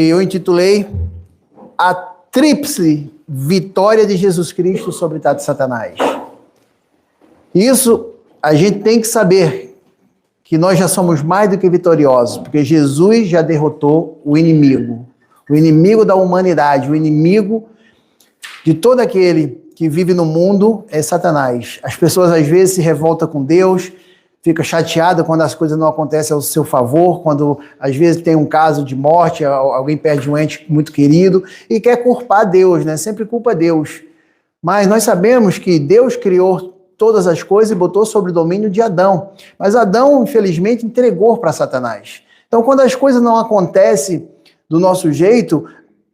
Eu intitulei A Tríplice Vitória de Jesus Cristo sobre Satanás. Isso a gente tem que saber que nós já somos mais do que vitoriosos, porque Jesus já derrotou o inimigo da humanidade, o inimigo de todo aquele que vive no mundo é Satanás. As pessoas às vezes se revoltam com Deus, fica chateada quando as coisas não acontecem ao seu favor, quando às vezes tem um caso de morte, alguém perde um ente muito querido e quer culpar Deus, né? Sempre culpa Deus. Mas nós sabemos que Deus criou todas as coisas e botou sob o domínio de Adão. Mas Adão, infelizmente, entregou para Satanás. Então, quando as coisas não acontecem do nosso jeito,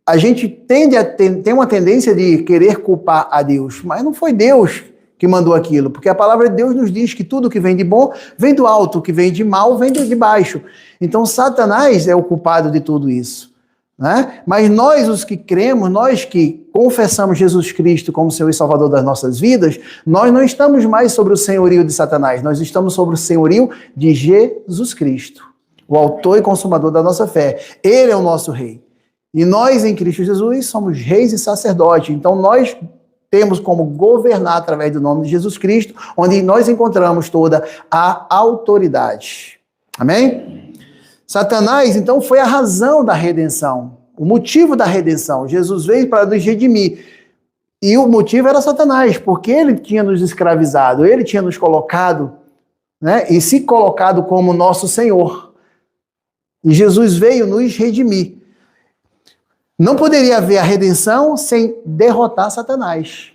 a gente tem uma tendência de querer culpar a Deus. Mas não foi Deus que mandou aquilo, porque a palavra de Deus nos diz que tudo que vem de bom vem do alto, o que vem de mal vem de baixo. Então Satanás é o culpado de tudo isso, né? Mas nós, os que cremos, nós que confessamos Jesus Cristo como Senhor e Salvador das nossas vidas, nós não estamos mais sobre o senhorio de Satanás, nós estamos sobre o senhorio de Jesus Cristo, o autor e consumador da nossa fé. Ele é o nosso rei. E nós, em Cristo Jesus, somos reis e sacerdotes. Então nós temos como governar através do nome de Jesus Cristo, onde nós encontramos toda a autoridade. Amém? Satanás, então, foi a razão da redenção, o motivo da redenção. Jesus veio para nos redimir. E o motivo era Satanás, porque ele tinha nos escravizado, ele tinha nos colocado, né, e se colocado como nosso Senhor. E Jesus veio nos redimir. Não poderia haver a redenção sem derrotar Satanás.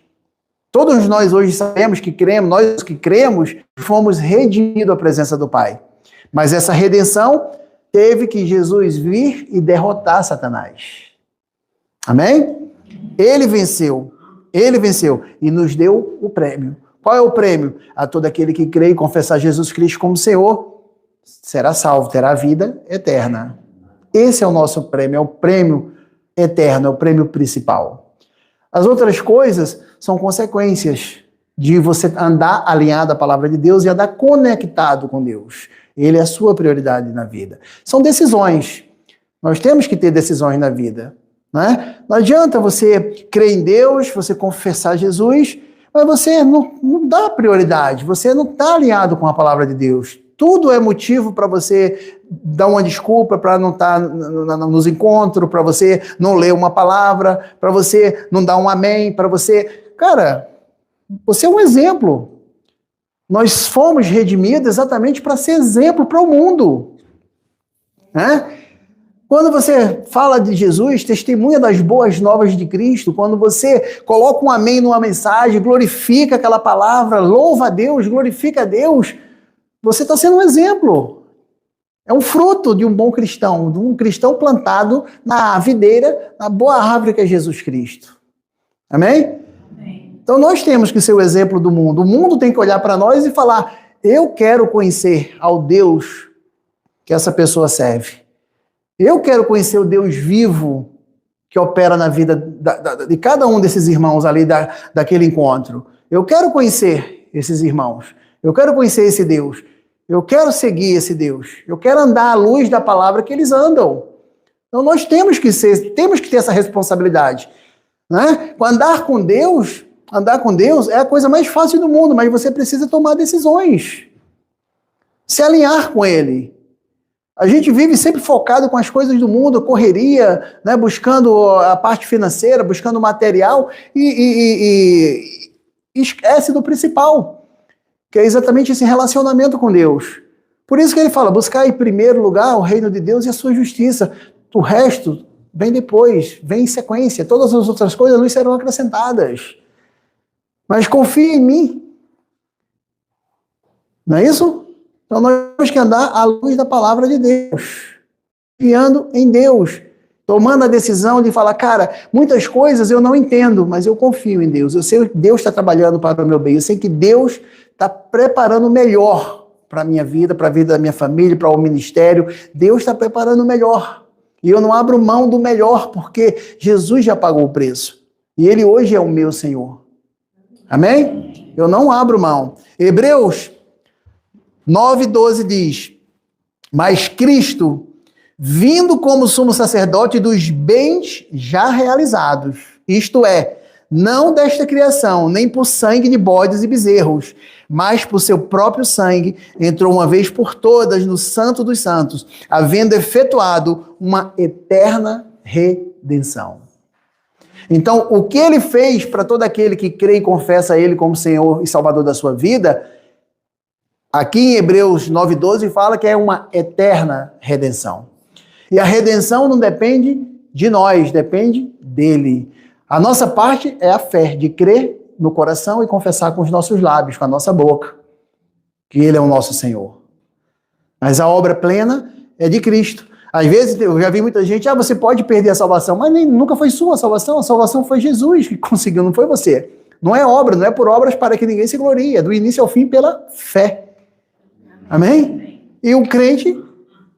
Todos nós hoje sabemos que cremos, nós que cremos, fomos redimidos à presença do Pai. Mas essa redenção teve que Jesus vir e derrotar Satanás. Amém? Ele venceu e nos deu o prêmio. Qual é o prêmio? A todo aquele que crê e confessar Jesus Cristo como Senhor, será salvo, terá vida eterna. Esse é o nosso prêmio, é o prêmio eterno, é o prêmio principal. As outras coisas são consequências de você andar alinhado à palavra de Deus e andar conectado com Deus. Ele é a sua prioridade na vida. São decisões. Nós temos que ter decisões na vida, né? Não adianta você crer em Deus, você confessar Jesus, mas você não dá prioridade, você não está alinhado com a palavra de Deus. Tudo é motivo para você dar uma desculpa, para não estar nos encontros, para você não ler uma palavra, para você não dar um amém, para você... Cara, você é um exemplo. Nós fomos redimidos exatamente para ser exemplo para o mundo, né? Quando você fala de Jesus, testemunha das boas novas de Cristo, quando você coloca um amém numa mensagem, glorifica aquela palavra, louva a Deus, glorifica a Deus, você está sendo um exemplo. É um fruto de um bom cristão, de um cristão plantado na videira, na boa árvore que é Jesus Cristo. Amém? Amém. Então nós temos que ser o exemplo do mundo. O mundo tem que olhar para nós e falar: eu quero conhecer ao Deus que essa pessoa serve. Eu quero conhecer o Deus vivo que opera na vida de cada um desses irmãos ali daquele encontro. Eu quero conhecer esses irmãos. Eu quero conhecer esse Deus. Eu quero seguir esse Deus. Eu quero andar à luz da palavra que eles andam. Então nós temos que ter essa responsabilidade, né? Andar com Deus é a coisa mais fácil do mundo, mas você precisa tomar decisões. Se alinhar com Ele. A gente vive sempre focado com as coisas do mundo, correria, né? Buscando a parte financeira, buscando material e esquece do principal, que é exatamente esse relacionamento com Deus. Por isso que ele fala: buscar em primeiro lugar o reino de Deus e a sua justiça. O resto vem depois, vem em sequência. Todas as outras coisas lhes serão acrescentadas. Mas confie em mim. Não é isso? Então nós temos que andar à luz da palavra de Deus, confiando em Deus, tomando a decisão de falar: cara, muitas coisas eu não entendo, mas eu confio em Deus. Eu sei que Deus está trabalhando para o meu bem. Eu sei que Deus está preparando o melhor para a minha vida, para a vida da minha família, para o ministério. Deus está preparando o melhor. E eu não abro mão do melhor, porque Jesus já pagou o preço. E Ele hoje é o meu Senhor. Amém? Eu não abro mão. Hebreus 9:12 diz: mas Cristo vindo como sumo sacerdote dos bens já realizados, isto é, não desta criação, nem por sangue de bodes e bezerros, mas por seu próprio sangue, entrou uma vez por todas no Santo dos Santos, havendo efetuado uma eterna redenção. Então, o que ele fez para todo aquele que crê e confessa ele como Senhor e Salvador da sua vida, aqui em Hebreus 9:12 fala que é uma eterna redenção. E a redenção não depende de nós, depende dele. A nossa parte é a fé, de crer no coração e confessar com os nossos lábios, com a nossa boca, que ele é o nosso Senhor. Mas a obra plena é de Cristo. Às vezes, eu já vi muita gente, você pode perder a salvação, mas nunca foi sua a salvação foi Jesus que conseguiu, não foi você. Não é obra, não é por obras para que ninguém se glorie, é do início ao fim pela fé. Amém? E o crente,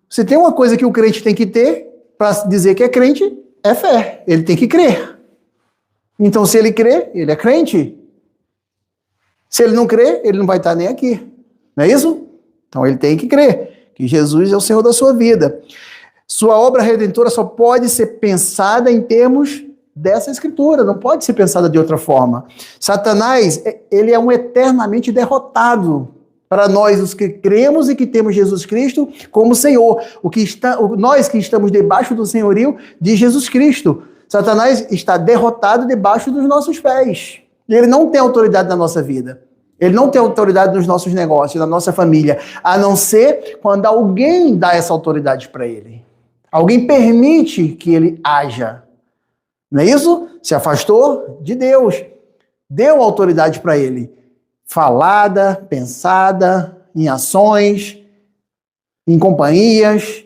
se tem uma coisa que o crente tem que ter, para dizer que é crente, é fé. Ele tem que crer. Então, se ele crê, ele é crente. Se ele não crê, ele não vai estar nem aqui. Não é isso? Então, ele tem que crer que Jesus é o Senhor da sua vida. Sua obra redentora só pode ser pensada em termos dessa escritura, não pode ser pensada de outra forma. Satanás, ele é um eternamente derrotado para nós, os que cremos e que temos Jesus Cristo como Senhor. Nós que estamos debaixo do senhorio de Jesus Cristo. Satanás está derrotado debaixo dos nossos pés. Ele não tem autoridade na nossa vida. Ele não tem autoridade nos nossos negócios, na nossa família, a não ser quando alguém dá essa autoridade para ele. Alguém permite que ele haja. Não é isso? Se afastou de Deus. Deu autoridade para ele. Falada, pensada, em ações, em companhias.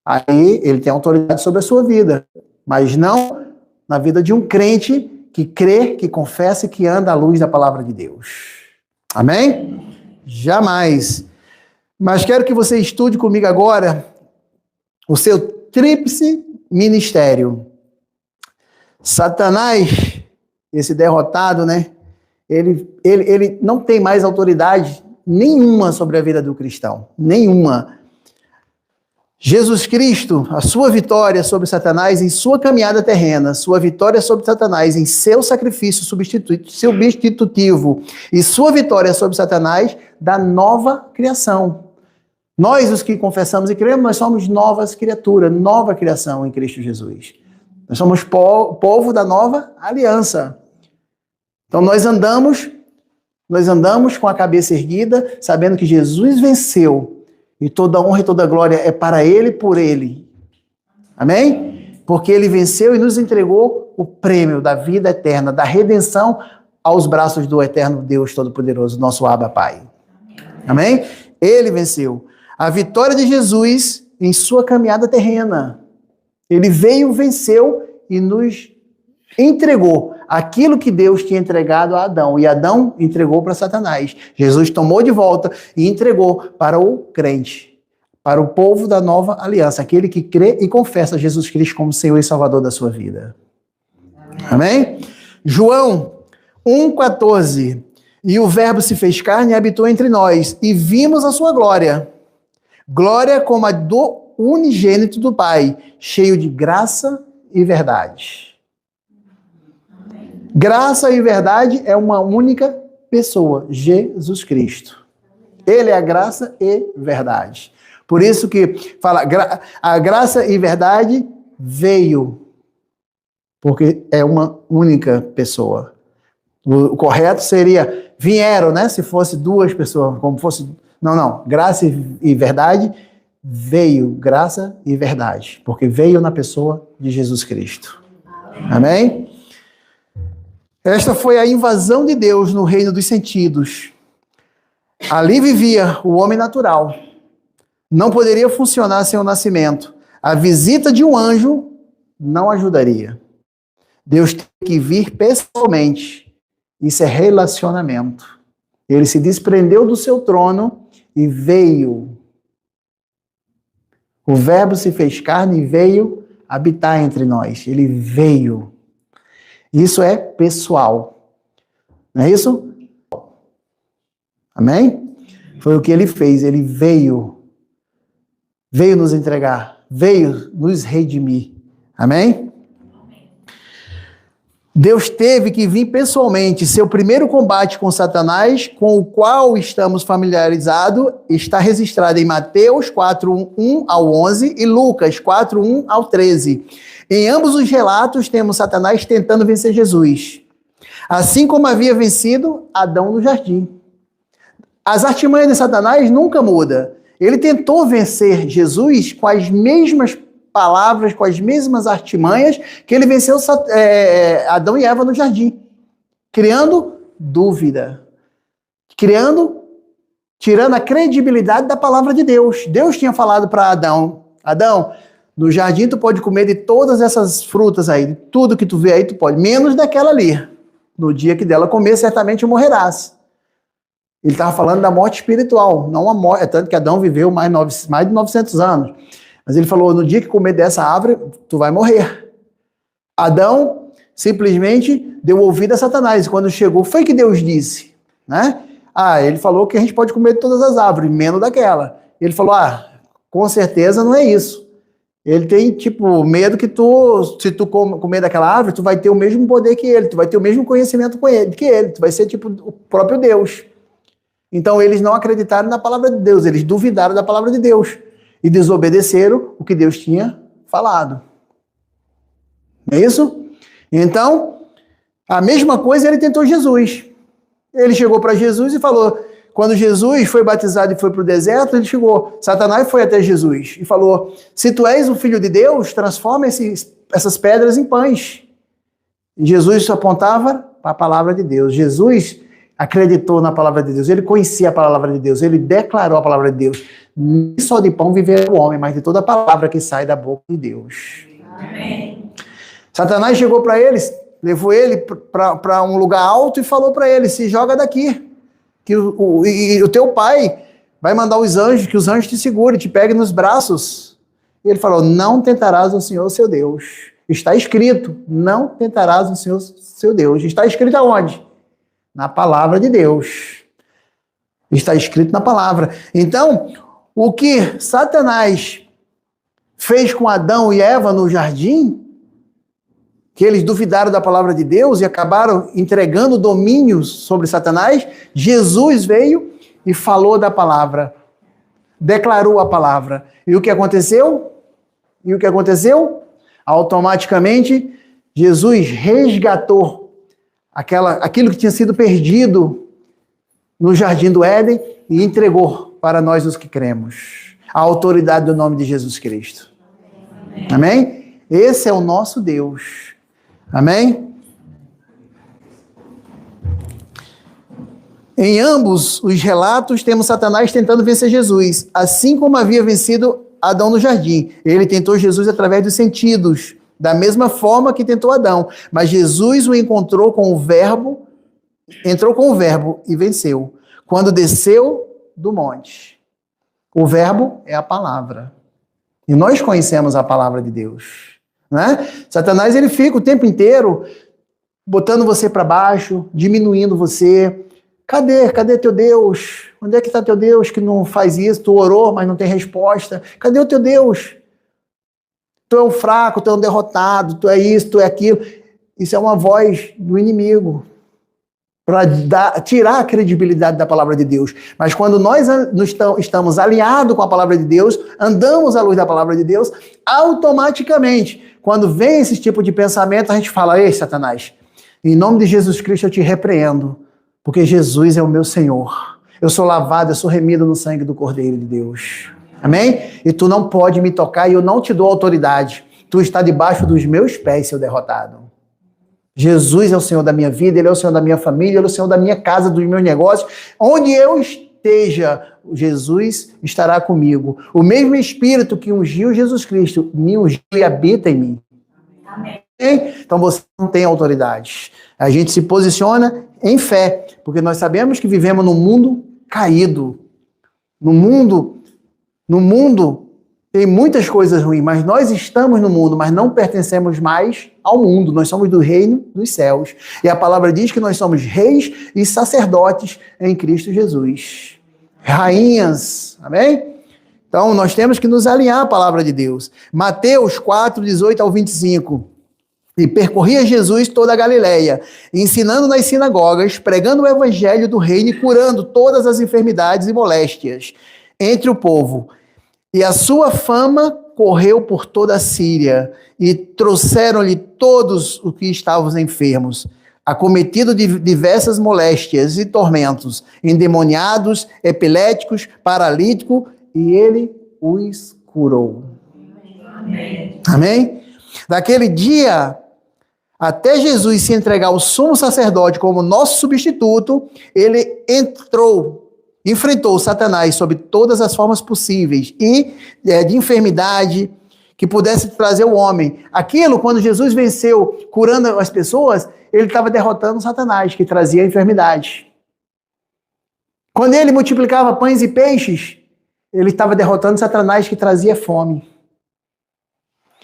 Aí ele tem autoridade sobre a sua vida. Mas não na vida de um crente que crê, que confessa e que anda à luz da palavra de Deus. Amém? Jamais. Mas quero que você estude comigo agora o seu tríplice ministério. Satanás, esse derrotado, né? Ele não tem mais autoridade nenhuma sobre a vida do cristão. Nenhuma. Jesus Cristo, a sua vitória sobre Satanás em sua caminhada terrena, sua vitória sobre Satanás em seu sacrifício substitutivo e sua vitória sobre Satanás da nova criação. Nós, os que confessamos e cremos, nós somos novas criaturas, nova criação em Cristo Jesus. Nós somos povo da nova aliança. Então nós andamos com a cabeça erguida, sabendo que Jesus venceu. E toda honra e toda glória é para Ele e por Ele. Amém? Porque Ele venceu e nos entregou o prêmio da vida eterna, da redenção aos braços do eterno Deus Todo-Poderoso, nosso Abba Pai. Amém? Ele venceu. A vitória de Jesus em sua caminhada terrena. Ele veio, venceu e nos entregou aquilo que Deus tinha entregado a Adão. E Adão entregou para Satanás. Jesus tomou de volta e entregou para o crente, para o povo da nova aliança, aquele que crê e confessa Jesus Cristo como Senhor e Salvador da sua vida. Amém? João 1,14. E o Verbo se fez carne e habitou entre nós, e vimos a sua glória. Glória como a do unigênito do Pai, cheio de graça e verdade. Graça e verdade é uma única pessoa, Jesus Cristo. Ele é a graça e verdade. Por isso que fala, a graça e verdade veio, porque é uma única pessoa. O correto seria, vieram, né? Se fosse duas pessoas, como fosse... Não. Graça e verdade veio, graça e verdade. Porque veio na pessoa de Jesus Cristo. Amém? Esta foi a invasão de Deus no reino dos sentidos. Ali vivia o homem natural. Não poderia funcionar sem o nascimento. A visita de um anjo não ajudaria. Deus tem que vir pessoalmente. Isso é relacionamento. Ele se desprendeu do seu trono e veio. O Verbo se fez carne e veio habitar entre nós. Ele veio. Isso é pessoal. Não é isso? Amém? Foi o que ele fez. Ele veio. Veio nos entregar. veio nos redimir. Amém? Deus teve que vir pessoalmente. Seu primeiro combate com Satanás, com o qual estamos familiarizados, está registrado em Mateus 4:1 ao 11 e Lucas 4:1 ao 13. Em ambos os relatos, temos Satanás tentando vencer Jesus, assim como havia vencido Adão no jardim. As artimanhas de Satanás nunca mudam. Ele tentou vencer Jesus com as mesmas palavras, com as mesmas artimanhas que ele venceu Adão e Eva no jardim, criando dúvida, tirando a credibilidade da palavra de Deus. Deus tinha falado para Adão, no jardim tu pode comer de todas essas frutas aí, de tudo que tu vê aí tu pode, menos daquela ali. No dia que dela comer, certamente morrerás. Ele estava falando da morte espiritual, não a morte, é tanto que Adão viveu mais de 900 anos. Mas ele falou, no dia que comer dessa árvore, tu vai morrer. Adão simplesmente deu ouvido a Satanás. Quando chegou, foi que Deus disse, né? Ele falou que a gente pode comer de todas as árvores, menos daquela. Ele falou, com certeza não é isso. Ele tem, medo que se tu comer daquela árvore, tu vai ter o mesmo poder que ele, tu vai ter o mesmo conhecimento que ele, tu vai ser o próprio Deus. Então eles não acreditaram na palavra de Deus, eles duvidaram da palavra de Deus. E desobedeceram o que Deus tinha falado. Não é isso? Então, a mesma coisa ele tentou Jesus. Ele chegou para Jesus e falou, quando Jesus foi batizado e foi para o deserto, ele chegou, Satanás foi até Jesus e falou, se tu és o Filho de Deus, transforma essas pedras em pães. E Jesus só apontava para a palavra de Deus. Jesus acreditou na palavra de Deus, ele conhecia a palavra de Deus, ele declarou a palavra de Deus. Nem só de pão viverá o homem, mas de toda a palavra que sai da boca de Deus. Amém. Satanás chegou para eles, levou ele para um lugar alto e falou para ele, se joga daqui, que o teu pai vai mandar os anjos, que os anjos te segurem, te peguem nos braços. E ele falou, não tentarás o Senhor seu Deus. Está escrito, não tentarás o Senhor seu Deus. Está escrito aonde? Na palavra de Deus. Está escrito na palavra. Então, o que Satanás fez com Adão e Eva no jardim, que eles duvidaram da palavra de Deus e acabaram entregando domínio sobre Satanás, Jesus veio e falou da palavra, declarou a palavra. E o que aconteceu? Automaticamente, Jesus resgatou aquilo que tinha sido perdido no jardim do Éden e entregou para nós os que cremos. A autoridade do nome de Jesus Cristo. Amém? Esse é o nosso Deus. Amém? Em ambos os relatos temos Satanás tentando vencer Jesus, assim como havia vencido Adão no jardim. Ele tentou Jesus através dos sentidos, da mesma forma que tentou Adão. Mas Jesus o entrou com o verbo e venceu. Quando desceu do monte. O verbo é a palavra. E nós conhecemos a palavra de Deus. Né? Satanás, ele fica o tempo inteiro botando você para baixo, diminuindo você. Cadê teu Deus? Onde é que está teu Deus que não faz isso? Tu orou, mas não tem resposta. Cadê o teu Deus? Tu é um fraco, tu é um derrotado, tu é isso, tu é aquilo. Isso é uma voz do inimigo para tirar a credibilidade da palavra de Deus. Mas quando nós estamos alinhados com a palavra de Deus, andamos à luz da palavra de Deus, automaticamente, quando vem esse tipo de pensamento, a gente fala, ei, Satanás, em nome de Jesus Cristo eu te repreendo, porque Jesus é o meu Senhor. Eu sou lavado, eu sou remido no sangue do Cordeiro de Deus. Amém? E tu não pode me tocar e eu não te dou autoridade. Tu está debaixo dos meus pés, seu derrotado. Jesus é o Senhor da minha vida, Ele é o Senhor da minha família, Ele é o Senhor da minha casa, dos meus negócios. Onde eu esteja, Jesus estará comigo. O mesmo Espírito que ungiu Jesus Cristo, me ungiu e habita em mim. Amém. Então você não tem autoridade. A gente se posiciona em fé, porque nós sabemos que vivemos num mundo caído. No mundo tem muitas coisas ruins, mas nós estamos no mundo, mas não pertencemos mais ao mundo. Nós somos do reino dos céus. E a palavra diz que nós somos reis e sacerdotes em Cristo Jesus. Rainhas, amém? Então, nós temos que nos alinhar à palavra de Deus. Mateus 4, 18 ao 25. E percorria Jesus toda a Galileia, ensinando nas sinagogas, pregando o evangelho do reino e curando todas as enfermidades e moléstias entre o povo. E a sua fama correu por toda a Síria, e trouxeram-lhe todos os que estavam enfermos, acometidos de diversas moléstias e tormentos, endemoniados, epiléticos, paralíticos, e ele os curou. Amém. Amém? Daquele dia, até Jesus se entregar ao sumo sacerdote como nosso substituto, ele enfrentou Satanás sob todas as formas possíveis e de enfermidade que pudesse trazer o homem. Aquilo, quando Jesus venceu curando as pessoas, ele estava derrotando Satanás, que trazia a enfermidade. Quando ele multiplicava pães e peixes, ele estava derrotando Satanás, que trazia fome.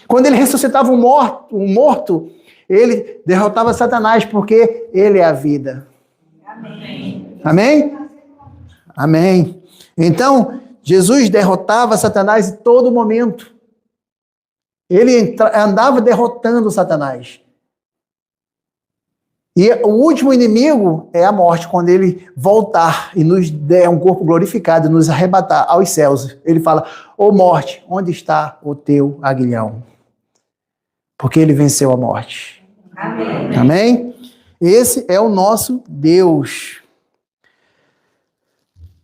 Quando ele ressuscitava um morto, ele derrotava Satanás, porque ele é a vida. Amém? Amém? Amém. Então, Jesus derrotava Satanás em todo momento. Ele andava derrotando Satanás. E o último inimigo é a morte, quando ele voltar e nos der um corpo glorificado, nos arrebatar aos céus. Ele fala: ô morte, onde está o teu aguilhão? Porque ele venceu a morte. Amém. Amém? Esse é o nosso Deus.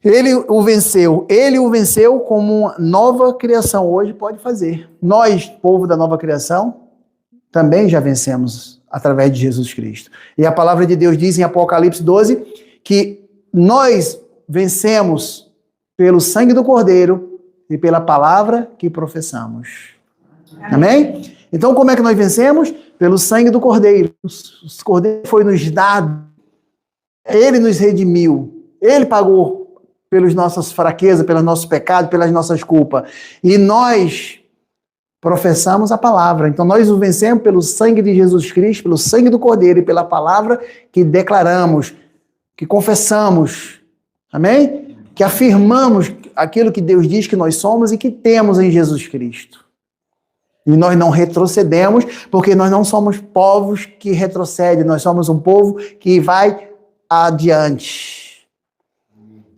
Ele o venceu como uma nova criação hoje pode fazer. Nós, povo da nova criação, também já vencemos através de Jesus Cristo. E a palavra de Deus diz em Apocalipse 12 que nós vencemos pelo sangue do Cordeiro e pela palavra que professamos. Amém? Então, como é que nós vencemos? Pelo sangue do Cordeiro. O Cordeiro foi nos dado. Ele nos redimiu. Ele pagou pelas nossas fraquezas, pelos nossos pecados, pelas nossas culpas. E nós professamos a palavra. Então, nós o vencemos pelo sangue de Jesus Cristo, pelo sangue do Cordeiro e pela palavra que declaramos, que confessamos. Amém? Que afirmamos aquilo que Deus diz que nós somos e que temos em Jesus Cristo. E nós não retrocedemos, porque nós não somos povos que retrocedem, nós somos um povo que vai adiante.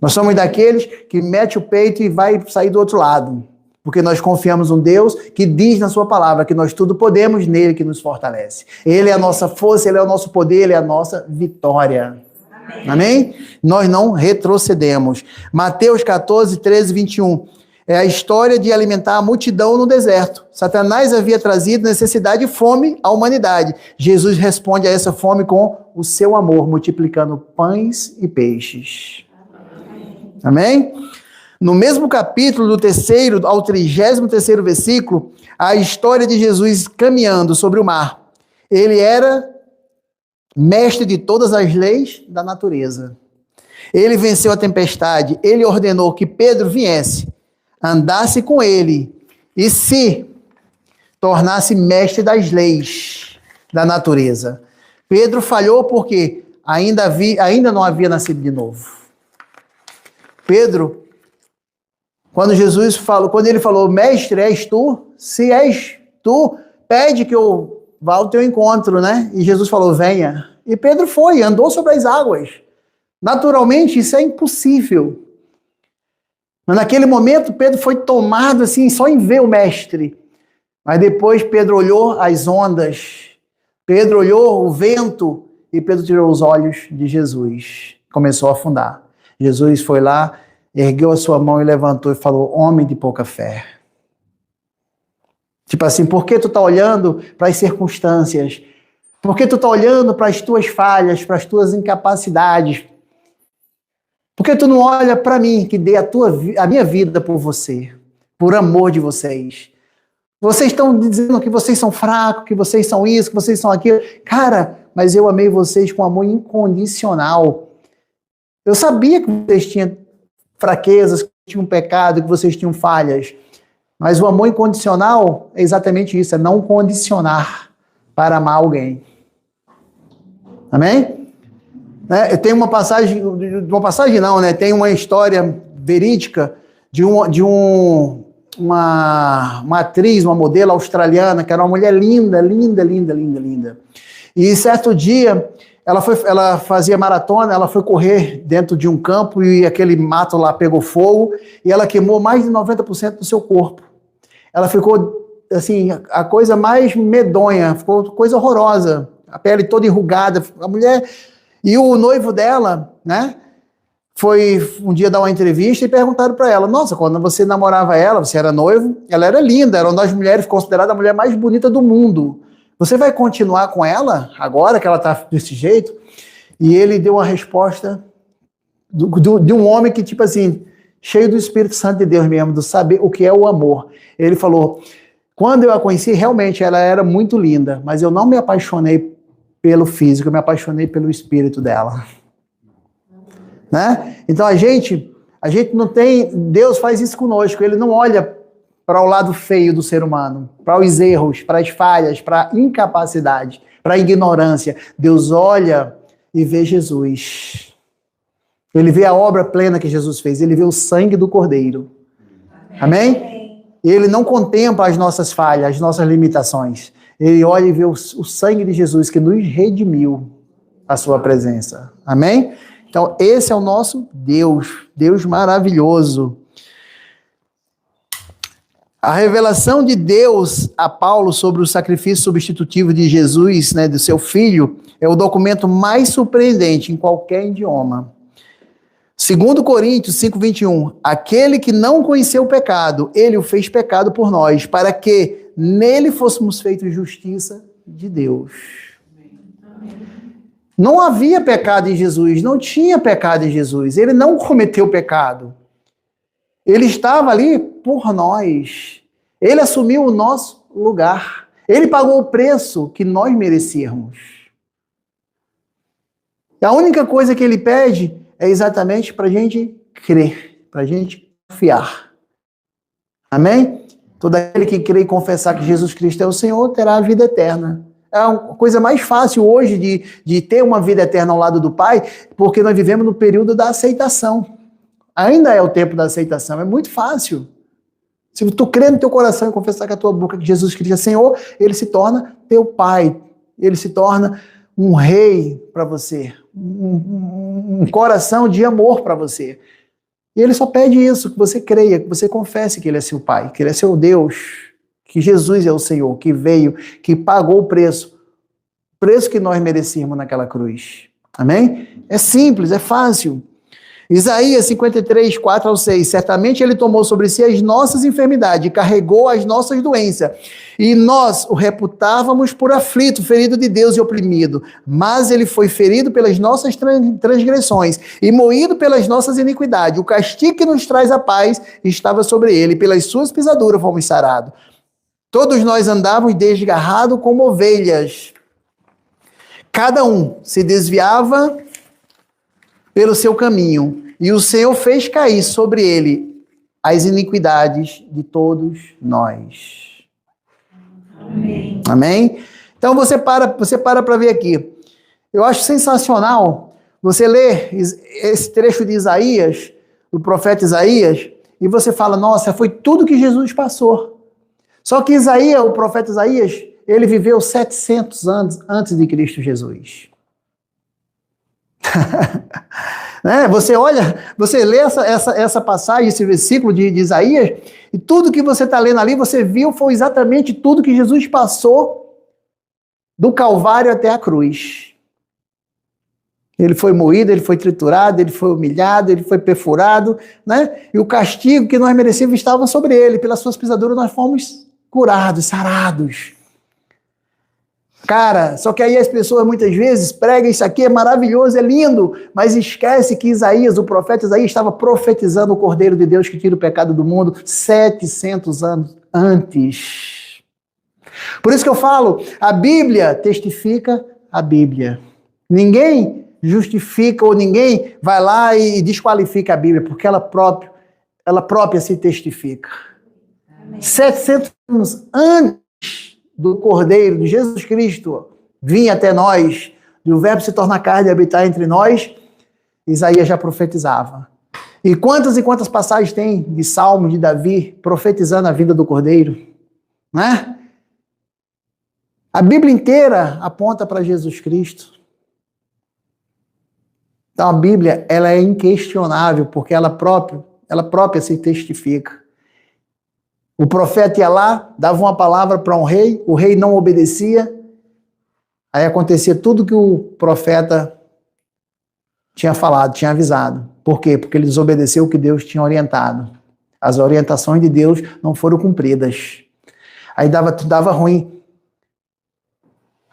Nós somos daqueles que mete o peito e vai sair do outro lado. Porque nós confiamos em Deus que diz na sua palavra que nós tudo podemos nele que nos fortalece. Ele é a nossa força, ele é o nosso poder, ele é a nossa vitória. Amém? Amém? Nós não retrocedemos. Mateus 14, 13, 21. É a história de alimentar a multidão no deserto. Satanás havia trazido necessidade e fome à humanidade. Jesus responde a essa fome com o seu amor, multiplicando pães e peixes. Amém? No mesmo capítulo, do 3º ao 33º versículo, a história de Jesus caminhando sobre o mar. Ele era mestre de todas as leis da natureza. Ele venceu a tempestade. Ele ordenou que Pedro viesse, andasse com ele e se tornasse mestre das leis da natureza. Pedro falhou porque ainda não havia nascido de novo. Pedro, quando ele falou, mestre, és tu? Se és tu, pede que eu vá ao teu encontro, né? E Jesus falou, venha. E Pedro foi, andou sobre as águas. Naturalmente, isso é impossível. Mas naquele momento, Pedro foi tomado assim, só em ver o mestre. Mas depois Pedro olhou as ondas, Pedro olhou o vento, e Pedro tirou os olhos de Jesus. Começou a afundar. Jesus foi lá, ergueu a sua mão e levantou e falou, homem de pouca fé. Tipo assim, por que tu tá olhando para as circunstâncias? Por que tu tá olhando para as tuas falhas, para as tuas incapacidades? Por que tu não olha para mim, que dei a minha vida por você, por amor de vocês? Vocês estão dizendo que vocês são fracos, que vocês são isso, que vocês são aquilo. Cara, mas eu amei vocês com amor incondicional. Eu sabia que vocês tinham fraquezas, que tinham pecado, que vocês tinham falhas. Mas o amor incondicional é exatamente isso, é não condicionar para amar alguém. Amém? Tem uma passagem não, né? Tem uma história verídica uma atriz, uma modelo australiana, que era uma mulher linda, linda, linda, linda, linda. E certo dia, ela fazia maratona, ela foi correr dentro de um campo e aquele mato lá pegou fogo e ela queimou mais de 90% do seu corpo. Ela ficou, assim, a coisa mais medonha, ficou coisa horrorosa, a pele toda enrugada. A mulher... E o noivo dela, né, foi um dia dar uma entrevista e perguntaram para ela, nossa, quando você namorava ela, você era noivo, ela era linda, era uma das mulheres considerada a mulher mais bonita do mundo. Você vai continuar com ela agora que ela está desse jeito? E ele deu uma resposta de um homem que, tipo assim, cheio do Espírito Santo de Deus mesmo, do saber o que é o amor. Ele falou, quando eu a conheci, realmente ela era muito linda, mas eu não me apaixonei pelo físico, eu me apaixonei pelo espírito dela. Né? Então a gente não tem... Deus faz isso conosco, ele não olha para o lado feio do ser humano, para os erros, para as falhas, para a incapacidade, para a ignorância. Deus olha e vê Jesus. Ele vê a obra plena que Jesus fez, ele vê o sangue do Cordeiro. Amém? Ele não contempla as nossas falhas, as nossas limitações. Ele olha e vê o sangue de Jesus que nos redimiu à sua presença. Amém? Então, esse é o nosso Deus, Deus maravilhoso. A revelação de Deus a Paulo sobre o sacrifício substitutivo de Jesus, né, do seu filho, é o documento mais surpreendente em qualquer idioma. 2 Coríntios 5:21, aquele que não conheceu o pecado, ele o fez pecado por nós, para que nele fôssemos feitos justiça de Deus. Não havia pecado em Jesus, não tinha pecado em Jesus, ele não cometeu pecado. Ele estava ali por nós, ele assumiu o nosso lugar, ele pagou o preço que nós merecíamos. A única coisa que ele pede é exatamente para a gente crer, para a gente confiar. Amém? Todo aquele que crê e confessar que Jesus Cristo é o Senhor terá a vida eterna. É a coisa mais fácil hoje de ter uma vida eterna ao lado do Pai, porque nós vivemos no período da aceitação. Ainda é o tempo da aceitação, é muito fácil. Se tu crer no teu coração e confessar com a tua boca que Jesus Cristo é Senhor, ele se torna teu Pai, ele se torna um rei para você, um coração de amor para você. E ele só pede isso, que você creia, que você confesse que ele é seu Pai, que ele é seu Deus, que Jesus é o Senhor, que veio, que pagou o preço que nós merecíamos naquela cruz. Amém? É simples, é fácil. Isaías 53, 4-6, certamente ele tomou sobre si as nossas enfermidades, carregou as nossas doenças, e nós o reputávamos por aflito, ferido de Deus e oprimido, mas ele foi ferido pelas nossas transgressões, e moído pelas nossas iniquidades, o castigo que nos traz a paz estava sobre ele, pelas suas pisaduras fomos sarados. Todos nós andávamos desgarrados como ovelhas, cada um se desviava pelo seu caminho, e o Senhor fez cair sobre ele as iniquidades de todos nós. Amém. Amém? Então você para ver aqui. Eu acho sensacional você ler esse trecho de Isaías, do profeta Isaías, e você fala, nossa, foi tudo que Jesus passou. Só que Isaías, o profeta Isaías, ele viveu 700 anos antes de Cristo Jesus. Né? Você olha, você lê essa passagem, esse versículo de Isaías, e tudo que você está lendo ali, você viu, foi exatamente tudo que Jesus passou do Calvário até a cruz. Ele foi moído, ele foi triturado, ele foi humilhado, ele foi perfurado, né? E o castigo que nós merecíamos estava sobre ele. Pelas suas pisaduras nós fomos curados, sarados. Cara, só que aí as pessoas muitas vezes pregam isso aqui, é maravilhoso, é lindo, mas esquece que Isaías, o profeta Isaías, estava profetizando o Cordeiro de Deus que tira o pecado do mundo 700 anos antes. Por isso que eu falo, a Bíblia testifica a Bíblia. Ninguém justifica ou ninguém vai lá e desqualifica a Bíblia, porque ela própria se testifica. Amém. 700 anos antes do Cordeiro, de Jesus Cristo, vir até nós, e o verbo se tornar carne e habitar entre nós, Isaías já profetizava. E quantas passagens tem de Salmos de Davi profetizando a vida do Cordeiro? Né? A Bíblia inteira aponta para Jesus Cristo. Então a Bíblia, ela é inquestionável, porque ela própria se testifica. O profeta ia lá, dava uma palavra para um rei, o rei não obedecia, aí acontecia tudo que o profeta tinha falado, tinha avisado. Por quê? Porque ele desobedeceu o que Deus tinha orientado. As orientações de Deus não foram cumpridas. Aí dava ruim.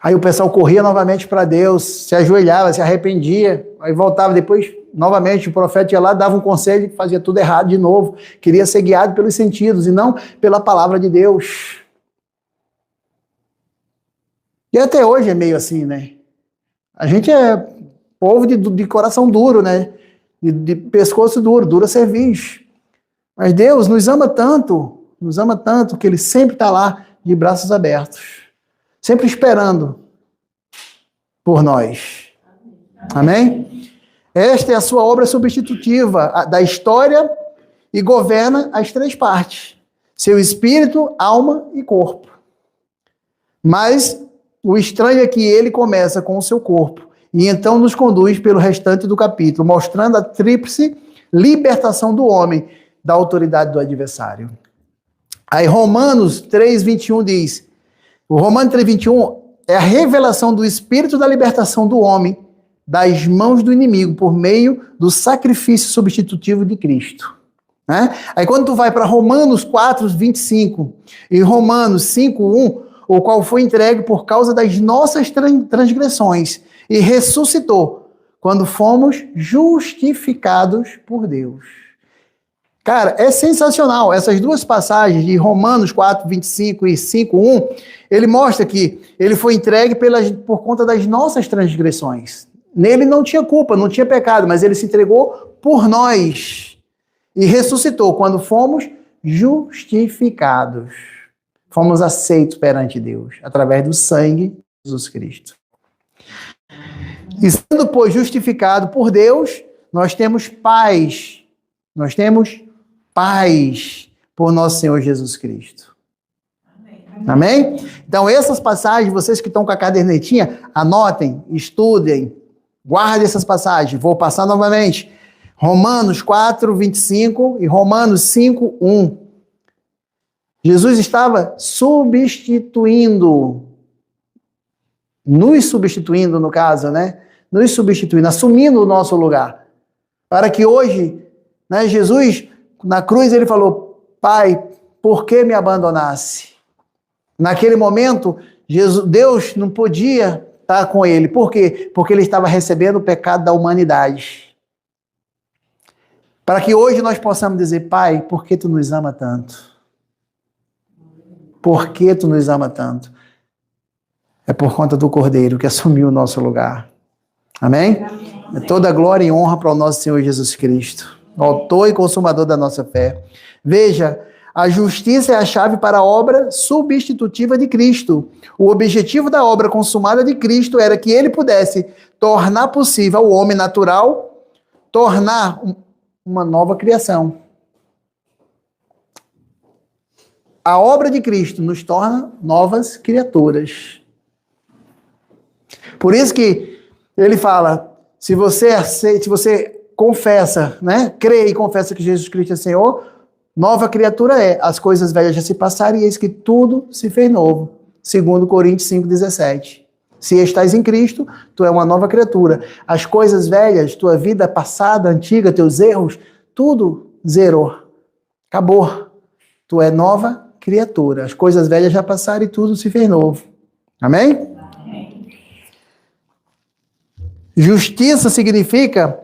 Aí o pessoal corria novamente para Deus, se ajoelhava, se arrependia, aí voltava depois, novamente, o profeta ia lá, dava um conselho e fazia tudo errado de novo. Queria ser guiado pelos sentidos e não pela palavra de Deus. E até hoje é meio assim, né? A gente é povo de coração duro, né? De pescoço duro, dura cerviz. Mas Deus nos ama tanto, que Ele sempre está lá de braços abertos. Sempre esperando por nós. Amém? Esta é a sua obra substitutiva da história e governa as três partes. Seu espírito, alma e corpo. Mas o estranho é que ele começa com o seu corpo e então nos conduz pelo restante do capítulo, mostrando a tríplice libertação do homem da autoridade do adversário. Aí Romanos 3:21 diz... O Romanos 3:21 é a revelação do espírito da libertação do homem das mãos do inimigo por meio do sacrifício substitutivo de Cristo. Né? Aí quando tu vai para Romanos 4:25 e Romanos 5:1, o qual foi entregue por causa das nossas transgressões e ressuscitou quando fomos justificados por Deus. Cara, é sensacional. Essas duas passagens de Romanos 4:25 e 5:1, ele mostra que ele foi entregue por conta das nossas transgressões. Nele não tinha culpa, não tinha pecado, mas ele se entregou por nós e ressuscitou quando fomos justificados. Fomos aceitos perante Deus, através do sangue de Jesus Cristo. E sendo, pois, justificado por Deus, nós temos paz. Nós temos paz por nosso Senhor Jesus Cristo. Amém? Então, essas passagens, vocês que estão com a cadernetinha, anotem, estudem, guardem essas passagens. Vou passar novamente. Romanos 4:25 e Romanos 5:1. Jesus estava substituindo, nos substituindo, no caso, né? Nos substituindo, assumindo o nosso lugar. Para que hoje, né, Jesus, na cruz, ele falou: Pai, por que me abandonasse? Naquele momento, Deus não podia estar com ele. Por quê? Porque ele estava recebendo o pecado da humanidade. Para que hoje nós possamos dizer: Pai, por que tu nos ama tanto? Por que tu nos ama tanto? É por conta do Cordeiro que assumiu o nosso lugar. Amém? Amém. Toda glória e honra para o nosso Senhor Jesus Cristo, autor e consumador da nossa fé. Veja, a justiça é a chave para a obra substitutiva de Cristo. O objetivo da obra consumada de Cristo era que ele pudesse tornar possível ao homem natural, tornar uma nova criação. A obra de Cristo nos torna novas criaturas. Por isso que ele fala, se você aceita, se você confessa, né, crê e confessa que Jesus Cristo é Senhor, nova criatura é. As coisas velhas já se passaram e eis que tudo se fez novo. 2 Coríntios 5:17. Se estás em Cristo, tu é uma nova criatura. As coisas velhas, tua vida passada, antiga, teus erros, tudo zerou. Acabou. Tu é nova criatura. As coisas velhas já passaram e tudo se fez novo. Amém? Justiça significa...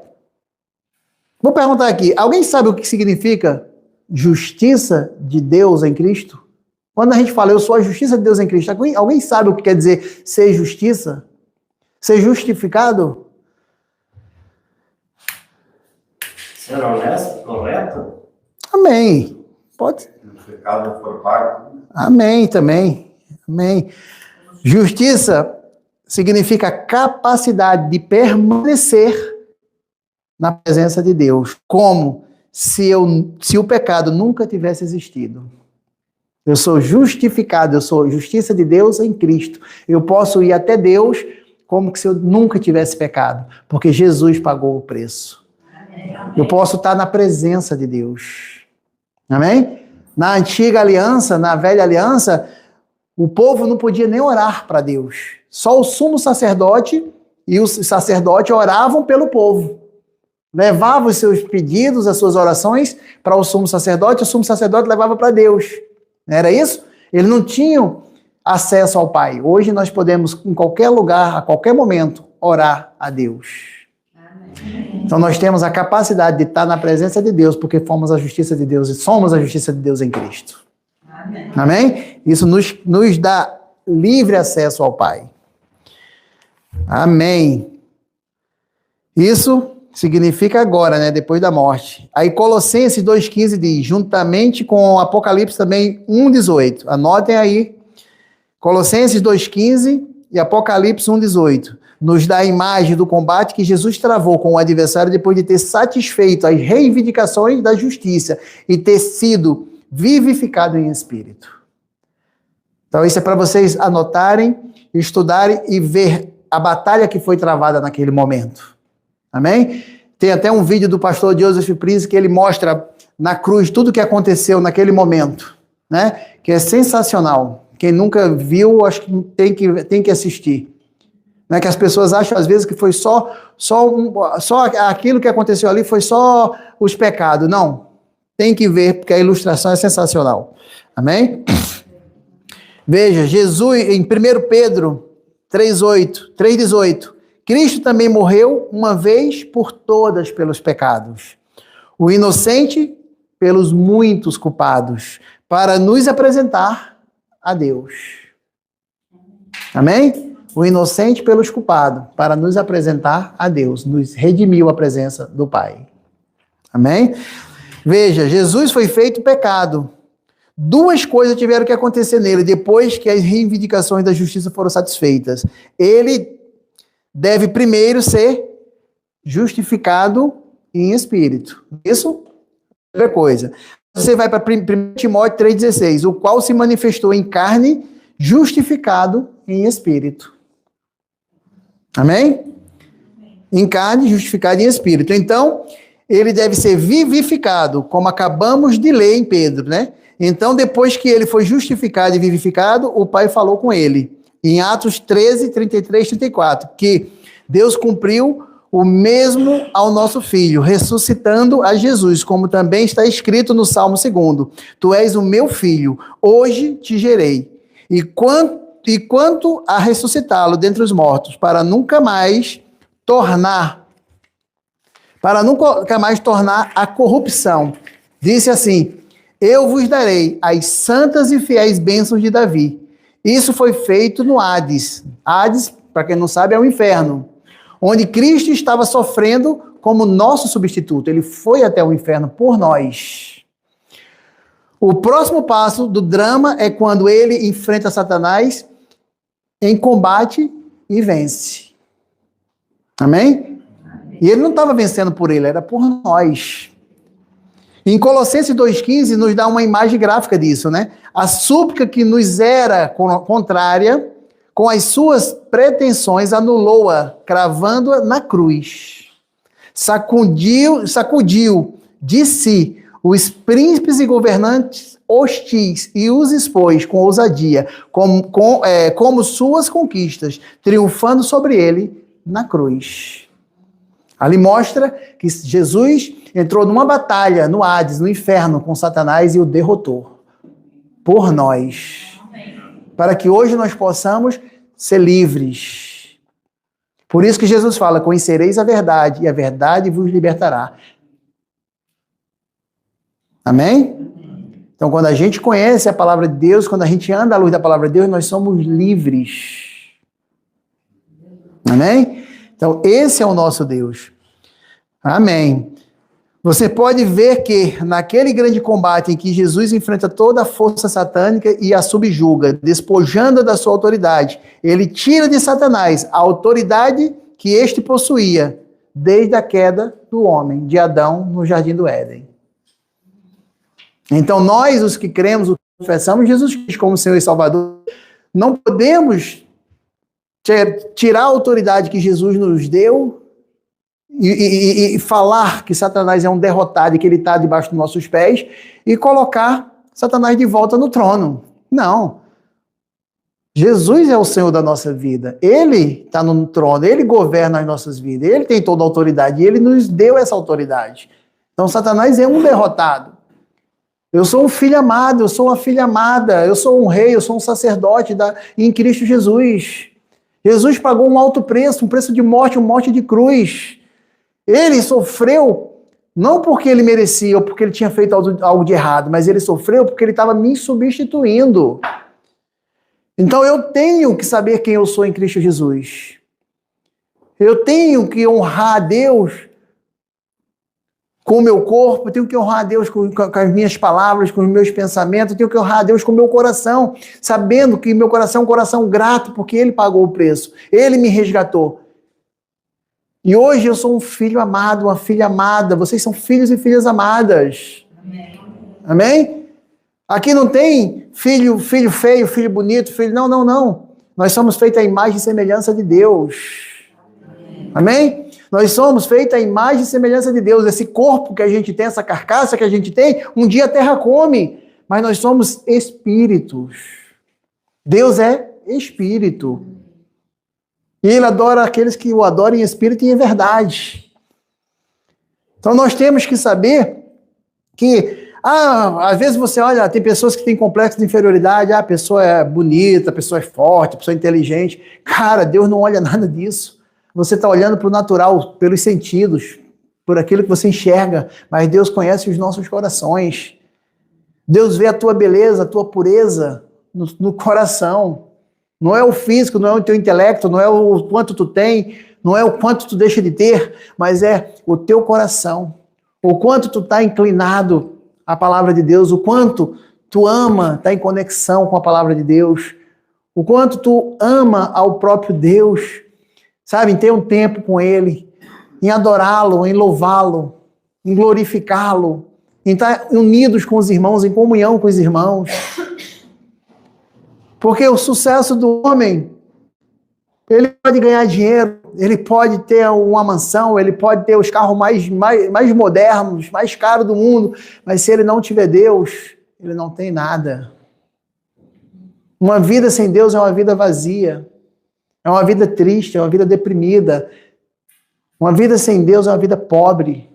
Vou perguntar aqui, alguém sabe o que significa justiça de Deus em Cristo? Quando a gente fala, eu sou a justiça de Deus em Cristo, alguém sabe o que quer dizer ser justiça? Ser justificado? Ser honesto, correto? Amém. Pode. Justificado por parte. Amém também. Amém. Justiça significa capacidade de permanecer na presença de Deus. Como? se o pecado nunca tivesse existido. Eu sou justificado, eu sou justiça de Deus em Cristo. Eu posso ir até Deus como se eu nunca tivesse pecado, porque Jesus pagou o preço. Eu posso estar na presença de Deus. Amém? Na antiga aliança, na velha aliança, o povo não podia nem orar para Deus. Só o sumo sacerdote e os sacerdotes oravam pelo povo. Levavam os seus pedidos, as suas orações para o sumo sacerdote levava para Deus. Não era isso? Eles não tinham acesso ao Pai. Hoje nós podemos, em qualquer lugar, a qualquer momento, orar a Deus. Amém. Então nós temos a capacidade de estar na presença de Deus, porque fomos a justiça de Deus e somos a justiça de Deus em Cristo. Amém? Amém? Isso nos dá livre acesso ao Pai. Amém. Isso significa agora, né? Depois da morte. Aí Colossenses 2,15 diz, juntamente com Apocalipse também 1,18. Anotem aí. Colossenses 2,15 e Apocalipse 1,18. Nos dá a imagem do combate que Jesus travou com o adversário depois de ter satisfeito as reivindicações da justiça e ter sido vivificado em espírito. Então isso é para vocês anotarem, estudarem e ver a batalha que foi travada naquele momento. Amém? Tem até um vídeo do pastor Joseph Prince que ele mostra na cruz tudo o que aconteceu naquele momento, né? Que é sensacional. Quem nunca viu, acho que tem que assistir. Não é que as pessoas acham às vezes que foi só aquilo que aconteceu ali foi só os pecados. Não. Tem que ver, porque a ilustração é sensacional. Amém? Veja, Jesus, em 1 Pedro 3,18, Cristo também morreu uma vez por todas pelos pecados. O inocente pelos muitos culpados, para nos apresentar a Deus. Amém? O inocente pelos culpados, para nos apresentar a Deus. Nos redimiu a presença do Pai. Amém? Veja, Jesus foi feito pecado. Duas coisas tiveram que acontecer nele, depois que as reivindicações da justiça foram satisfeitas. Ele deve primeiro ser justificado em espírito. Isso é outra coisa. Você vai para 1 Timóteo 3,16, o qual se manifestou em carne, justificado em espírito. Amém? Em carne, justificado em espírito. Então, ele deve ser vivificado, como acabamos de ler em Pedro, né? Então, depois que ele foi justificado e vivificado, o Pai falou com ele, em Atos 13, 33, 34, que Deus cumpriu o mesmo ao nosso Filho, ressuscitando a Jesus, como também está escrito no Salmo 2, tu és o meu Filho, hoje te gerei. E quanto a ressuscitá-lo dentre os mortos, para nunca mais tornar a corrupção, disse assim, eu vos darei as santas e fiéis bênçãos de Davi. Isso foi feito no Hades. Hades, para quem não sabe, é o inferno, onde Cristo estava sofrendo como nosso substituto. Ele foi até o inferno por nós. O próximo passo do drama é quando ele enfrenta Satanás em combate e vence. Amém? E ele não estava vencendo por ele, era por nós. Em Colossenses 2,15 nos dá uma imagem gráfica disso, né? A súplica que nos era contrária, com as suas pretensões, anulou-a, cravando-a na cruz. Sacudiu de si os príncipes e governantes hostis e os expôs com ousadia, como suas conquistas, triunfando sobre ele na cruz. Ali mostra que Jesus entrou numa batalha no Hades, no inferno, com Satanás e o derrotou. Por nós. Para que hoje nós possamos ser livres. Por isso que Jesus fala, conhecereis a verdade, e a verdade vos libertará. Amém? Então, quando a gente conhece a palavra de Deus, quando a gente anda à luz da palavra de Deus, nós somos livres. Amém? Então, esse é o nosso Deus. Amém. Você pode ver que naquele grande combate em que Jesus enfrenta toda a força satânica e a subjuga, despojando da sua autoridade, ele tira de Satanás a autoridade que este possuía desde a queda do homem, de Adão, no Jardim do Éden. Então nós, os que cremos, os que confessamos Jesus Cristo como Senhor e Salvador, não podemos tirar a autoridade que Jesus nos deu e falar que Satanás é um derrotado e que ele está debaixo dos nossos pés e colocar Satanás de volta no trono. Não. Jesus é o Senhor da nossa vida. Ele está no trono, ele governa as nossas vidas, ele tem toda a autoridade e ele nos deu essa autoridade. Então Satanás é um derrotado. Eu sou um filho amado, eu sou uma filha amada, eu sou um rei, eu sou um sacerdote em Cristo Jesus. Jesus pagou um alto preço, um preço de morte, uma morte de cruz. Ele sofreu não porque ele merecia ou porque ele tinha feito algo de errado, mas ele sofreu porque ele estava me substituindo. Então eu tenho que saber quem eu sou em Cristo Jesus. Eu tenho que honrar a Deus com o meu corpo, eu tenho que honrar a Deus com as minhas palavras, com os meus pensamentos, eu tenho que honrar a Deus com o meu coração, sabendo que meu coração é um coração grato, porque Ele pagou o preço, Ele me resgatou. E hoje eu sou um filho amado, uma filha amada, vocês são filhos e filhas amadas. Amém? Amém? Aqui não tem filho feio, filho bonito, filho... Não. Nós somos feitos à imagem e semelhança de Deus. Amém? Nós somos feitos à imagem e semelhança de Deus. Esse corpo que a gente tem, essa carcaça que a gente tem, um dia a terra come. Mas nós somos espíritos. Deus é espírito. E Ele adora aqueles que o adoram em espírito e em verdade. Então nós temos que saber que, às vezes você olha, tem pessoas que têm complexo de inferioridade, a pessoa é bonita, a pessoa é forte, a pessoa é inteligente. Cara, Deus não olha nada disso. Você está olhando para o natural, pelos sentidos, por aquilo que você enxerga, mas Deus conhece os nossos corações. Deus vê a tua beleza, a tua pureza no coração. Não é o físico, não é o teu intelecto, não é o quanto tu tem, não é o quanto tu deixa de ter, mas é o teu coração. O quanto tu está inclinado à palavra de Deus, o quanto tu ama estar em conexão com a palavra de Deus, o quanto tu ama ao próprio Deus, sabe, em ter um tempo com Ele, em adorá-lo, em louvá-lo, em glorificá-lo, em estar unidos com os irmãos, em comunhão com os irmãos. Porque o sucesso do homem, ele pode ganhar dinheiro, ele pode ter uma mansão, ele pode ter os carros mais modernos, mais caros do mundo, mas se ele não tiver Deus, ele não tem nada. Uma vida sem Deus é uma vida vazia. É uma vida triste, é uma vida deprimida. Uma vida sem Deus é uma vida pobre.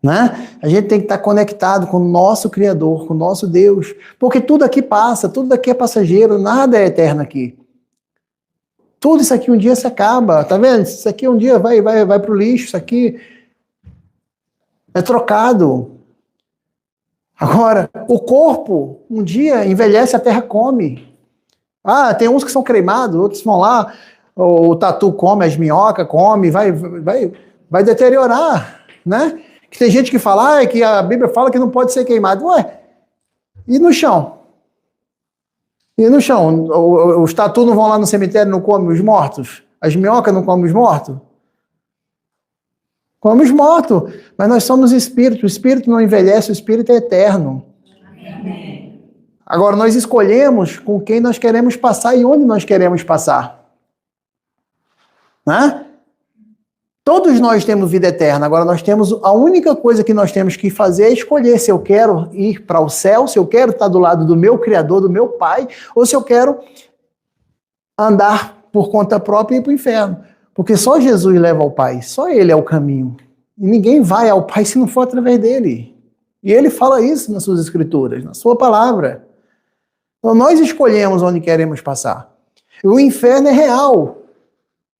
Né? A gente tem que estar conectado com o nosso Criador, com o nosso Deus. Porque tudo aqui passa, tudo aqui é passageiro, nada é eterno aqui. Tudo isso aqui um dia se acaba, tá vendo? Isso aqui um dia vai para o lixo, isso aqui é trocado. Agora, o corpo um dia envelhece, a terra come. Tem uns que são cremados, outros vão lá, o tatu come, as minhocas come, vai deteriorar, né? Que tem gente que fala, que a Bíblia fala que não pode ser queimado. Ué, e no chão? E no chão? Os tatu não vão lá no cemitério e não comem os mortos? As minhocas não comem os mortos? Comem os mortos. Mas nós somos espírito. O espírito não envelhece, o espírito é eterno. Amém. Agora, nós escolhemos com quem nós queremos passar e onde nós queremos passar. Né? Todos nós temos vida eterna. Agora, a única coisa que nós temos que fazer é escolher se eu quero ir para o céu, se eu quero estar do lado do meu Criador, do meu Pai, ou se eu quero andar por conta própria e ir para o inferno. Porque só Jesus leva ao Pai, só Ele é o caminho. E ninguém vai ao Pai se não for através dele. E Ele fala isso nas suas escrituras, na sua palavra. Então nós escolhemos onde queremos passar. O inferno é real.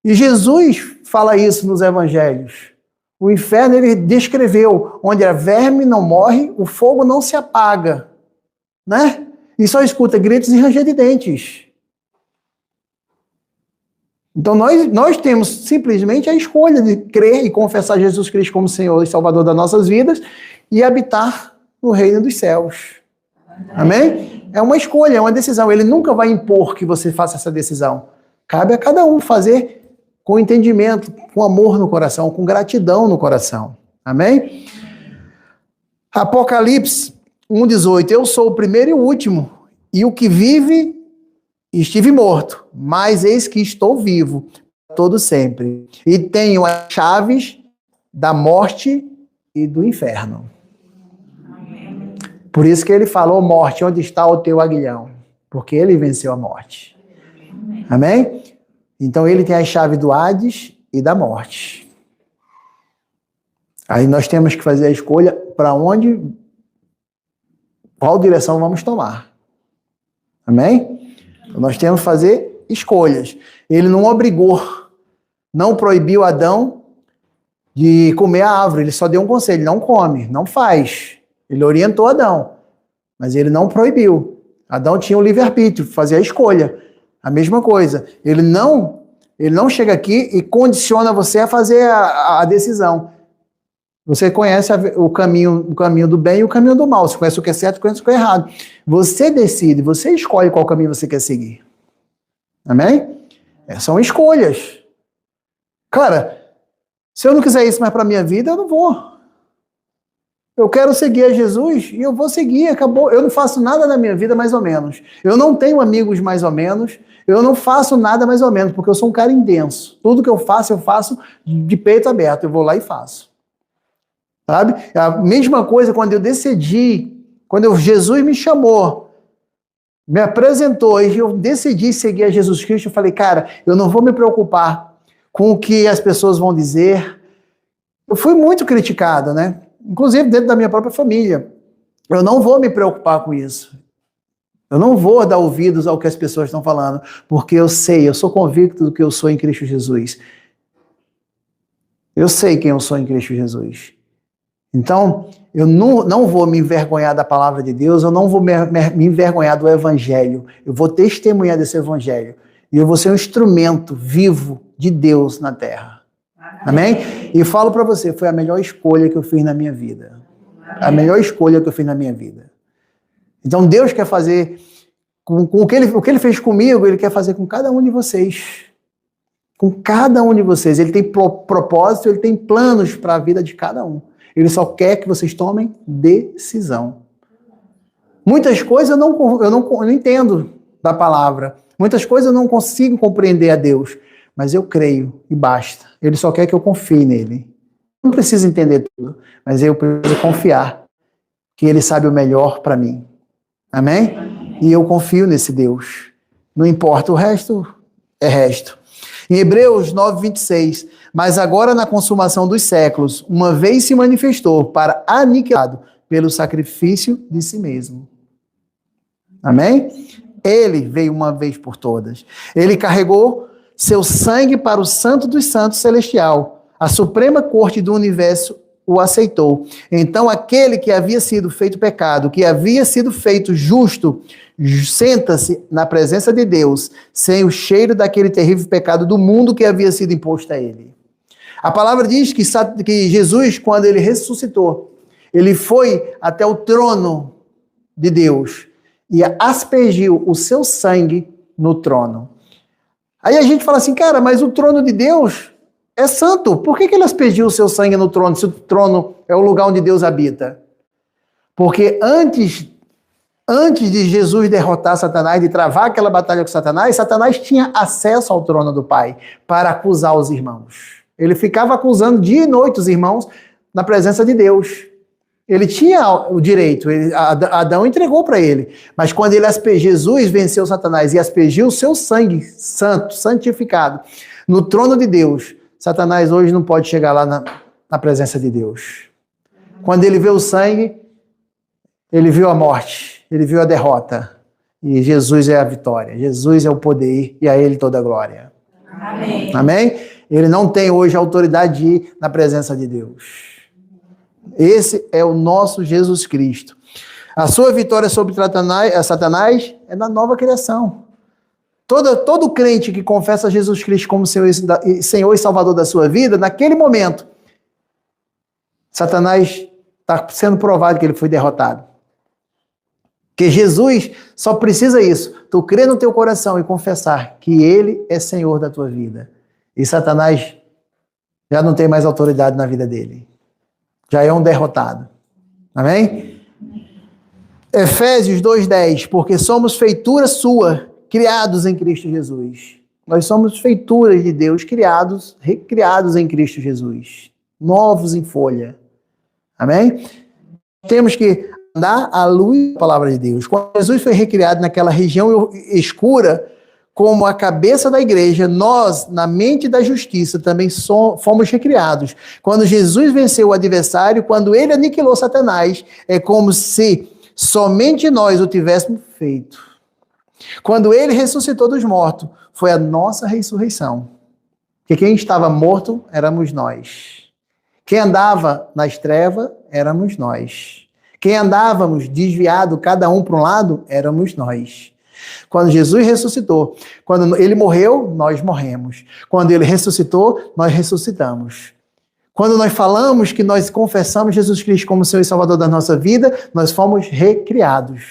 E Jesus fala isso nos evangelhos. O inferno ele descreveu, onde a verme não morre, o fogo não se apaga. Né? E só escuta gritos e ranger de dentes. Então nós temos simplesmente a escolha de crer e confessar Jesus Cristo como Senhor e Salvador das nossas vidas e habitar no reino dos céus. Amém? É uma escolha, é uma decisão. Ele nunca vai impor que você faça essa decisão. Cabe a cada um fazer com entendimento, com amor no coração, com gratidão no coração. Amém? Apocalipse 1,18. Eu sou o primeiro e o último, e o que vive, estive morto, mas eis que estou vivo, todo sempre. E tenho as chaves da morte e do inferno. Por isso que ele falou, morte, onde está o teu aguilhão? Porque ele venceu a morte. Amém? Então ele tem a chave do Hades e da morte. Aí nós temos que fazer a escolha para onde, qual direção vamos tomar. Amém? Então nós temos que fazer escolhas. Ele não obrigou, não proibiu Adão de comer a árvore, ele só deu um conselho, não come, não faz. Ele orientou Adão, mas ele não proibiu. Adão tinha o livre-arbítrio, fazia a escolha. A mesma coisa. Ele não chega aqui e condiciona você a fazer a decisão. Você conhece o caminho do bem e o caminho do mal. Você conhece o que é certo e conhece o que é errado. Você decide, você escolhe qual caminho você quer seguir. Amém? São escolhas. Cara, se eu não quiser isso mais para a minha vida, eu não vou. Eu quero seguir a Jesus e eu vou seguir, acabou. Eu não faço nada na minha vida mais ou menos. Eu não tenho amigos mais ou menos. Eu não faço nada mais ou menos, porque eu sou um cara intenso. Tudo que eu faço de peito aberto. Eu vou lá e faço. Sabe? A mesma coisa quando eu decidi, quando Jesus me chamou, me apresentou e eu decidi seguir a Jesus Cristo, eu falei, cara, eu não vou me preocupar com o que as pessoas vão dizer. Eu fui muito criticado, né? Inclusive dentro da minha própria família. Eu não vou me preocupar com isso. Eu não vou dar ouvidos ao que as pessoas estão falando, porque eu sou convicto do que eu sou em Cristo Jesus. Eu sei quem eu sou em Cristo Jesus. Então, eu não vou me envergonhar da palavra de Deus, eu não vou me envergonhar do Evangelho. Eu vou testemunhar desse Evangelho. E eu vou ser um instrumento vivo de Deus na terra. Amém? E falo para você, foi a melhor escolha que eu fiz na minha vida. A melhor escolha que eu fiz na minha vida. Então Deus quer fazer com o que ele fez comigo, Ele quer fazer com cada um de vocês. Com cada um de vocês. Ele tem propósito, Ele tem planos para a vida de cada um. Ele só quer que vocês tomem decisão. Muitas coisas eu não entendo da palavra. Muitas coisas eu não consigo compreender a Deus. Mas eu creio e basta. Ele só quer que eu confie nele. Não preciso entender tudo, mas eu preciso confiar que Ele sabe o melhor para mim. Amém? E eu confio nesse Deus. Não importa, o resto é resto. Em Hebreus 9:26, mas agora na consumação dos séculos, uma vez se manifestou para aniquilado pelo sacrifício de si mesmo. Amém? Ele veio uma vez por todas. Ele carregou seu sangue para o Santo dos Santos Celestial. A Suprema Corte do Universo o aceitou. Então aquele que havia sido feito pecado, que havia sido feito justo, senta-se na presença de Deus, sem o cheiro daquele terrível pecado do mundo que havia sido imposto a ele. A palavra diz que Jesus, quando ele ressuscitou, ele foi até o trono de Deus e aspergiu o seu sangue no trono. Aí a gente fala assim, cara, mas o trono de Deus é santo. Por que ele aspergiu o seu sangue no trono, se o trono é o lugar onde Deus habita? Porque antes de Jesus derrotar Satanás, de travar aquela batalha com Satanás, Satanás tinha acesso ao trono do Pai para acusar os irmãos. Ele ficava acusando dia e noite os irmãos na presença de Deus. Ele tinha o direito, Adão entregou para ele. Mas quando Jesus venceu Satanás e aspergiu o seu sangue santo, santificado, no trono de Deus, Satanás hoje não pode chegar lá na presença de Deus. Quando ele vê o sangue, ele viu a morte, ele viu a derrota. E Jesus é a vitória, Jesus é o poder e a Ele toda a glória. Amém. Amém? Ele não tem hoje a autoridade de ir na presença de Deus. Esse é o nosso Jesus Cristo. A sua vitória sobre Satanás é na nova criação. Todo crente que confessa Jesus Cristo como Senhor e Salvador da sua vida, naquele momento, Satanás está sendo provado que ele foi derrotado. Porque Jesus só precisa isso. Tu crer no teu coração e confessar que Ele é Senhor da tua vida. E Satanás já não tem mais autoridade na vida dele. Já é um derrotado. Amém? Efésios 2:10, porque somos feitura sua, criados em Cristo Jesus. Nós somos feituras de Deus, recriados em Cristo Jesus. Novos em folha. Amém? Temos que andar à luz da palavra de Deus. Quando Jesus foi recriado naquela região escura, como a cabeça da igreja, nós, na mente da justiça, também fomos recriados. Quando Jesus venceu o adversário, quando ele aniquilou Satanás, é como se somente nós o tivéssemos feito. Quando ele ressuscitou dos mortos, foi a nossa ressurreição. Porque quem estava morto éramos nós. Quem andava nas trevas éramos nós. Quem andávamos desviado, cada um para um lado, éramos nós. Quando Jesus ressuscitou, quando ele morreu, nós morremos. Quando ele ressuscitou, nós ressuscitamos. Quando nós falamos que nós confessamos Jesus Cristo como Senhor e Salvador da nossa vida, nós fomos recriados.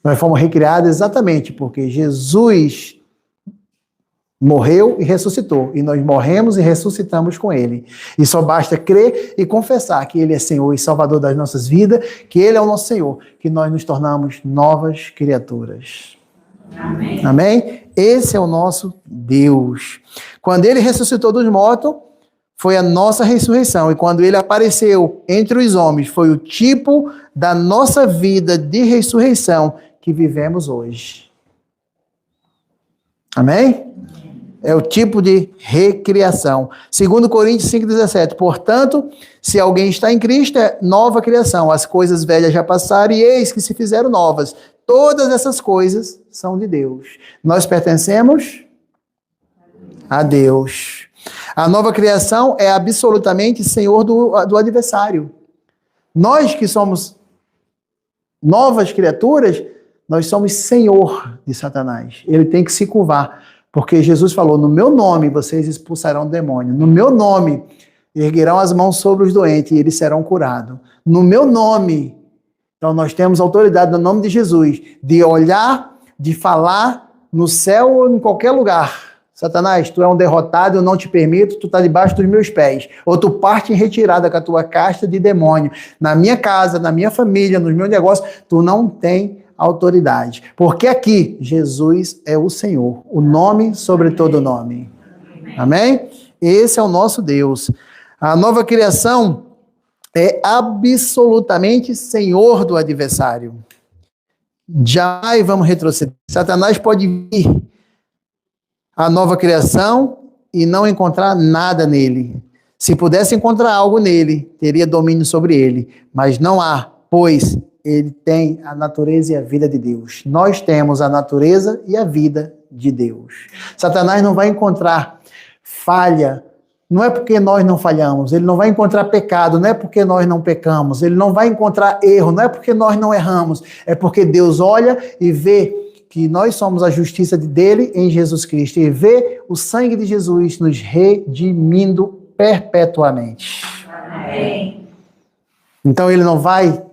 Nós fomos recriados exatamente porque Jesus morreu e ressuscitou. E nós morremos e ressuscitamos com ele. E só basta crer e confessar que ele é Senhor e Salvador das nossas vidas, que ele é o nosso Senhor, que nós nos tornamos novas criaturas. Amém. Amém? Esse é o nosso Deus. Quando ele ressuscitou dos mortos, foi a nossa ressurreição. E quando ele apareceu entre os homens, foi o tipo da nossa vida de ressurreição que vivemos hoje. Amém? É o tipo de recriação. 2 Coríntios 5,17. Portanto, se alguém está em Cristo, é nova criação. As coisas velhas já passaram e eis que se fizeram novas. Todas essas coisas são de Deus. Nós pertencemos a Deus. A nova criação é absolutamente senhor do adversário. Nós que somos novas criaturas, nós somos senhor de Satanás. Ele tem que se curvar. Porque Jesus falou, no meu nome vocês expulsarão o demônio. No meu nome erguerão as mãos sobre os doentes e eles serão curados. No meu nome. Então nós temos autoridade no nome de Jesus de olhar, de falar no céu ou em qualquer lugar. Satanás, tu é um derrotado, eu não te permito, tu está debaixo dos meus pés. Ou tu parte em retirada com a tua casta de demônio. Na minha casa, na minha família, nos meus negócios, tu não tem autoridade. Porque aqui, Jesus é o Senhor. O nome sobre todo nome. Amém? Esse é o nosso Deus. A nova criação é absolutamente senhor do adversário. Jamais vamos retroceder. Satanás pode vir a nova criação e não encontrar nada nele. Se pudesse encontrar algo nele, teria domínio sobre ele. Mas não há, pois ele tem a natureza e a vida de Deus. Nós temos a natureza e a vida de Deus. Satanás não vai encontrar falha. Não é porque nós não falhamos. Ele não vai encontrar pecado. Não é porque nós não pecamos. Ele não vai encontrar erro. Não é porque nós não erramos. É porque Deus olha e vê que nós somos a justiça dele em Jesus Cristo. E vê o sangue de Jesus nos redimindo perpetuamente. Amém. Então ele não vai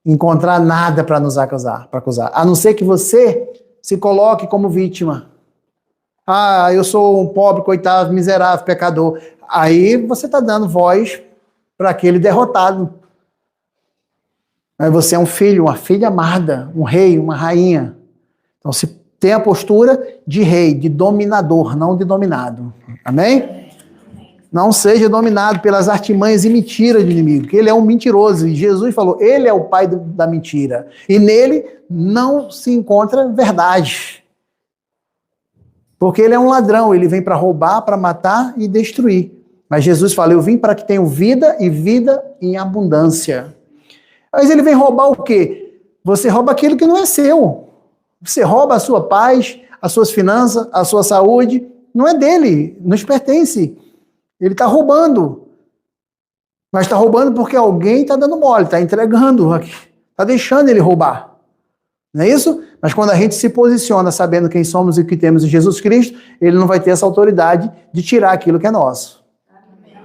encontrar nada para nos acusar, a não ser que você se coloque como vítima. Ah, eu sou um pobre, coitado, miserável, pecador. Aí você está dando voz para aquele derrotado. Mas você é um filho, uma filha amada, um rei, uma rainha. Então se tem a postura de rei, de dominador, não de dominado. Amém? Não seja dominado pelas artimanhas e mentiras do inimigo, que ele é um mentiroso. E Jesus falou, ele é o pai da mentira. E nele não se encontra verdade. Porque ele é um ladrão, ele vem para roubar, para matar e destruir. Mas Jesus fala, eu vim para que tenham vida e vida em abundância. Mas ele vem roubar o quê? Você rouba aquilo que não é seu. Você rouba a sua paz, as suas finanças, a sua saúde. Não é dele, nos pertence. Ele está roubando. Mas está roubando porque alguém está dando mole, está entregando, está deixando ele roubar. Não é isso? Mas quando a gente se posiciona sabendo quem somos e o que temos em Jesus Cristo, ele não vai ter essa autoridade de tirar aquilo que é nosso.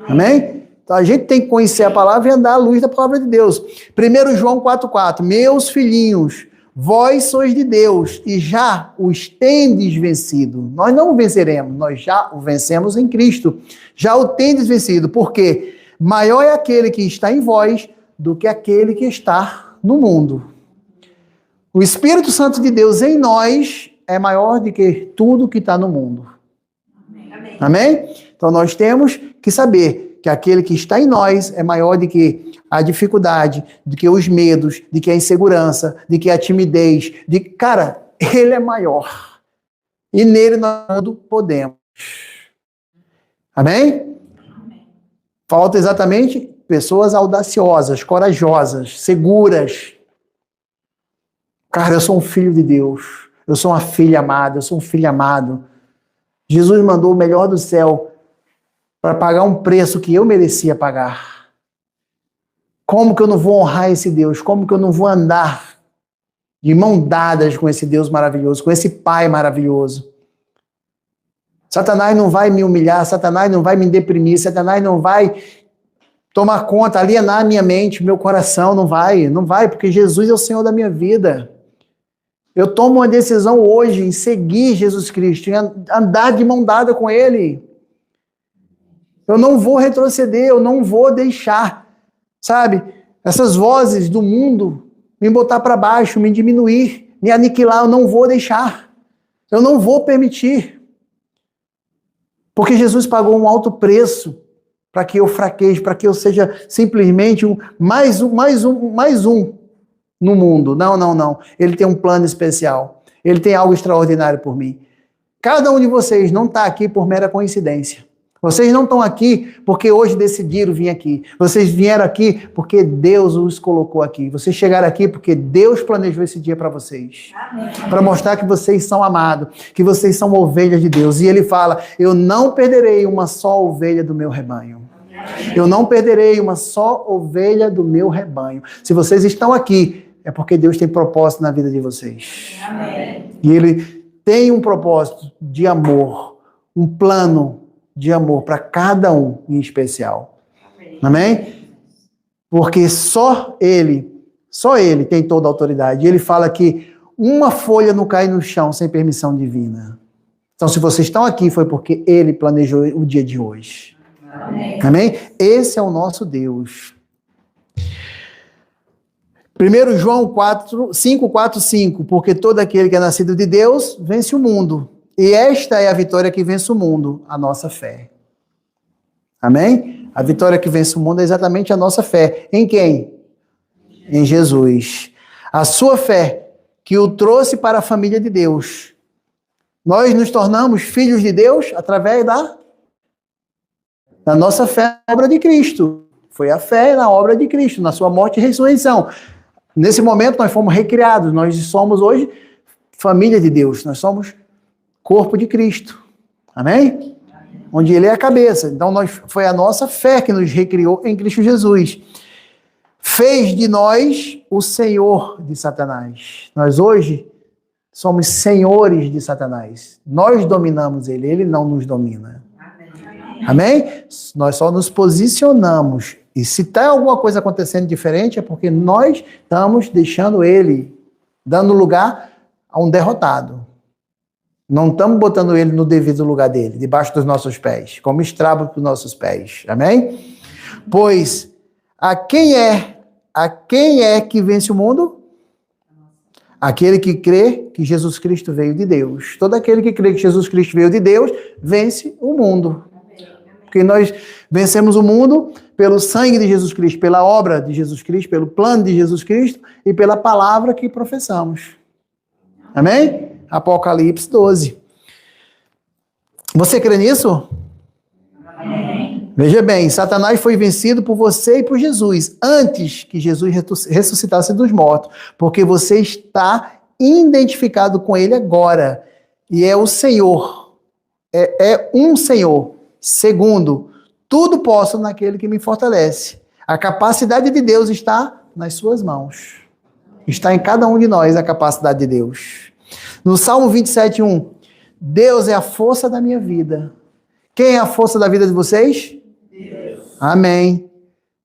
Amém? Então a gente tem que conhecer a palavra e andar à luz da palavra de Deus. 1 João 4,4. Meus filhinhos, vós sois de Deus e já os tendes vencido. Nós não o venceremos, nós já o vencemos em Cristo. Já o tendes vencido, porque maior é aquele que está em vós do que aquele que está no mundo. O Espírito Santo de Deus em nós é maior do que tudo que está no mundo. Amém. Amém? Então nós temos que saber que aquele que está em nós é maior do que a dificuldade, do que os medos, do que a insegurança, do que a timidez. Cara, ele é maior. E nele nós tudo podemos. Amém? Falta exatamente pessoas audaciosas, corajosas, seguras. Cara, eu sou um filho de Deus. Eu sou uma filha amada, eu sou um filho amado. Jesus mandou o melhor do céu para pagar um preço que eu merecia pagar. Como que eu não vou honrar esse Deus? Como que eu não vou andar de mão dadas com esse Deus maravilhoso, com esse Pai maravilhoso? Satanás não vai me humilhar, Satanás não vai me deprimir, Satanás não vai tomar conta, alienar minha mente, meu coração, não vai, porque Jesus é o Senhor da minha vida. Eu tomo uma decisão hoje em seguir Jesus Cristo, em andar de mão dada com Ele. Eu não vou retroceder, eu não vou deixar, sabe, essas vozes do mundo me botar para baixo, me diminuir, me aniquilar, eu não vou deixar. Eu não vou permitir. Porque Jesus pagou um alto preço para que eu fraqueje, para que eu seja simplesmente mais um no mundo. Não. Ele tem um plano especial. Ele tem algo extraordinário por mim. Cada um de vocês não está aqui por mera coincidência. Vocês não estão aqui porque hoje decidiram vir aqui. Vocês vieram aqui porque Deus os colocou aqui. Vocês chegaram aqui porque Deus planejou esse dia para vocês. Para mostrar que vocês são amados, que vocês são ovelhas de Deus. E Ele fala, eu não perderei uma só ovelha do meu rebanho. Eu não perderei uma só ovelha do meu rebanho. Se vocês estão aqui, é porque Deus tem propósito na vida de vocês. Amém. E Ele tem um propósito de amor, um plano de amor para cada um em especial. Amém? Porque só Ele tem toda a autoridade. E Ele fala que uma folha não cai no chão sem permissão divina. Então, se vocês estão aqui, foi porque Ele planejou o dia de hoje. Amém. Amém? Esse é o nosso Deus. 1 João 5:4-5, porque todo aquele que é nascido de Deus vence o mundo. E esta é a vitória que vence o mundo, a nossa fé. Amém? A vitória que vence o mundo é exatamente a nossa fé. Em quem? Em Jesus. A sua fé que o trouxe para a família de Deus. Nós nos tornamos filhos de Deus através da nossa fé na obra de Cristo. Foi a fé na obra de Cristo, na sua morte e ressurreição. Nesse momento nós fomos recriados, nós somos hoje família de Deus, nós somos corpo de Cristo. Amém? Onde Ele é a cabeça. Então foi a nossa fé que nos recriou em Cristo Jesus. Fez de nós o senhor de Satanás. Nós hoje somos senhores de Satanás. Nós dominamos ele, ele não nos domina. Amém? Nós só nos posicionamos. E se tem alguma coisa acontecendo diferente, é porque nós estamos deixando ele, dando lugar a um derrotado. Não estamos botando ele no devido lugar dele, debaixo dos nossos pés, como estrabo para os nossos pés. Amém? Pois a quem é que vence o mundo? Aquele que crê que Jesus Cristo veio de Deus. Todo aquele que crê que Jesus Cristo veio de Deus, vence o mundo. Porque nós vencemos o mundo pelo sangue de Jesus Cristo, pela obra de Jesus Cristo, pelo plano de Jesus Cristo e pela palavra que professamos. Amém? Apocalipse 12. Você crê nisso? Amém. Veja bem, Satanás foi vencido por você e por Jesus, antes que Jesus ressuscitasse dos mortos, porque você está identificado com ele agora, e é o Senhor, é um Senhor. Segundo, tudo posso naquele que me fortalece. A capacidade de Deus está nas suas mãos. Está em cada um de nós a capacidade de Deus. No Salmo 27:1, Deus é a força da minha vida. Quem é a força da vida de vocês? Deus. Amém.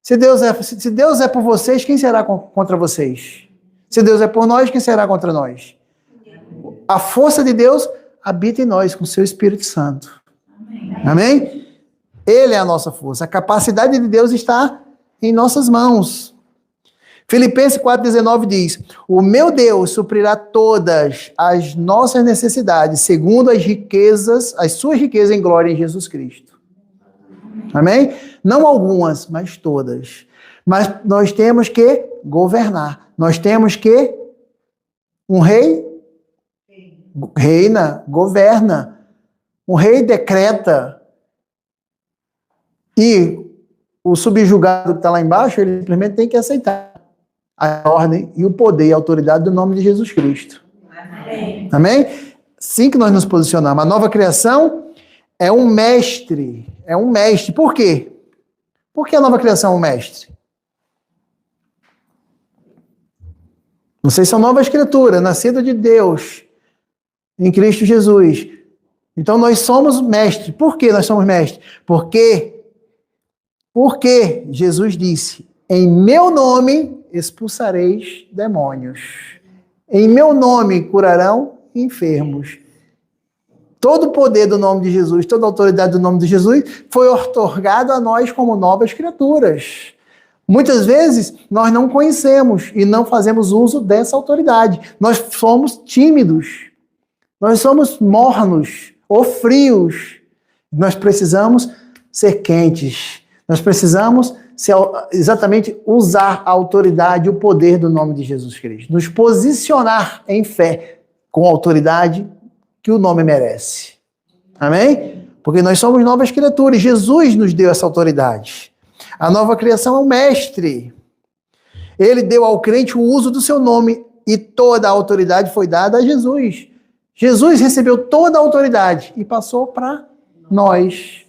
Se Deus é por vocês, quem será contra vocês? Se Deus é por nós, quem será contra nós? A força de Deus habita em nós com o seu Espírito Santo. Amém? Ele é a nossa força. A capacidade de Deus está em nossas mãos. Filipenses 4,19 diz: o meu Deus suprirá todas as nossas necessidades, segundo as suas riquezas em glória em Jesus Cristo. Amém? Não algumas, mas todas. Mas nós temos que governar. Nós temos que um rei reina, governa. Um rei decreta. E o subjugado que está lá embaixo, ele simplesmente tem que aceitar a ordem e o poder e a autoridade do nome de Jesus Cristo. Amém. Amém? Assim que nós nos posicionamos. A nova criação é um mestre. É um mestre. Por quê? Por que a nova criação é um mestre? Vocês são nova escritura, nascida de Deus, em Cristo Jesus. Então nós somos mestres. Por que nós somos mestres? Porque Jesus disse: em meu nome expulsareis demônios. Em meu nome curarão enfermos. Todo o poder do nome de Jesus, toda a autoridade do nome de Jesus foi outorgado a nós como novas criaturas. Muitas vezes nós não conhecemos e não fazemos uso dessa autoridade. Nós somos tímidos. Nós somos mornos ou frios. Nós precisamos ser quentes. Nós precisamos exatamente usar a autoridade e o poder do nome de Jesus Cristo. Nos posicionar em fé com a autoridade que o nome merece. Amém? Porque nós somos novas criaturas. Jesus nos deu essa autoridade. A nova criação é um mestre. Ele deu ao crente o uso do seu nome e toda a autoridade foi dada a Jesus. Jesus recebeu toda a autoridade e passou para nós.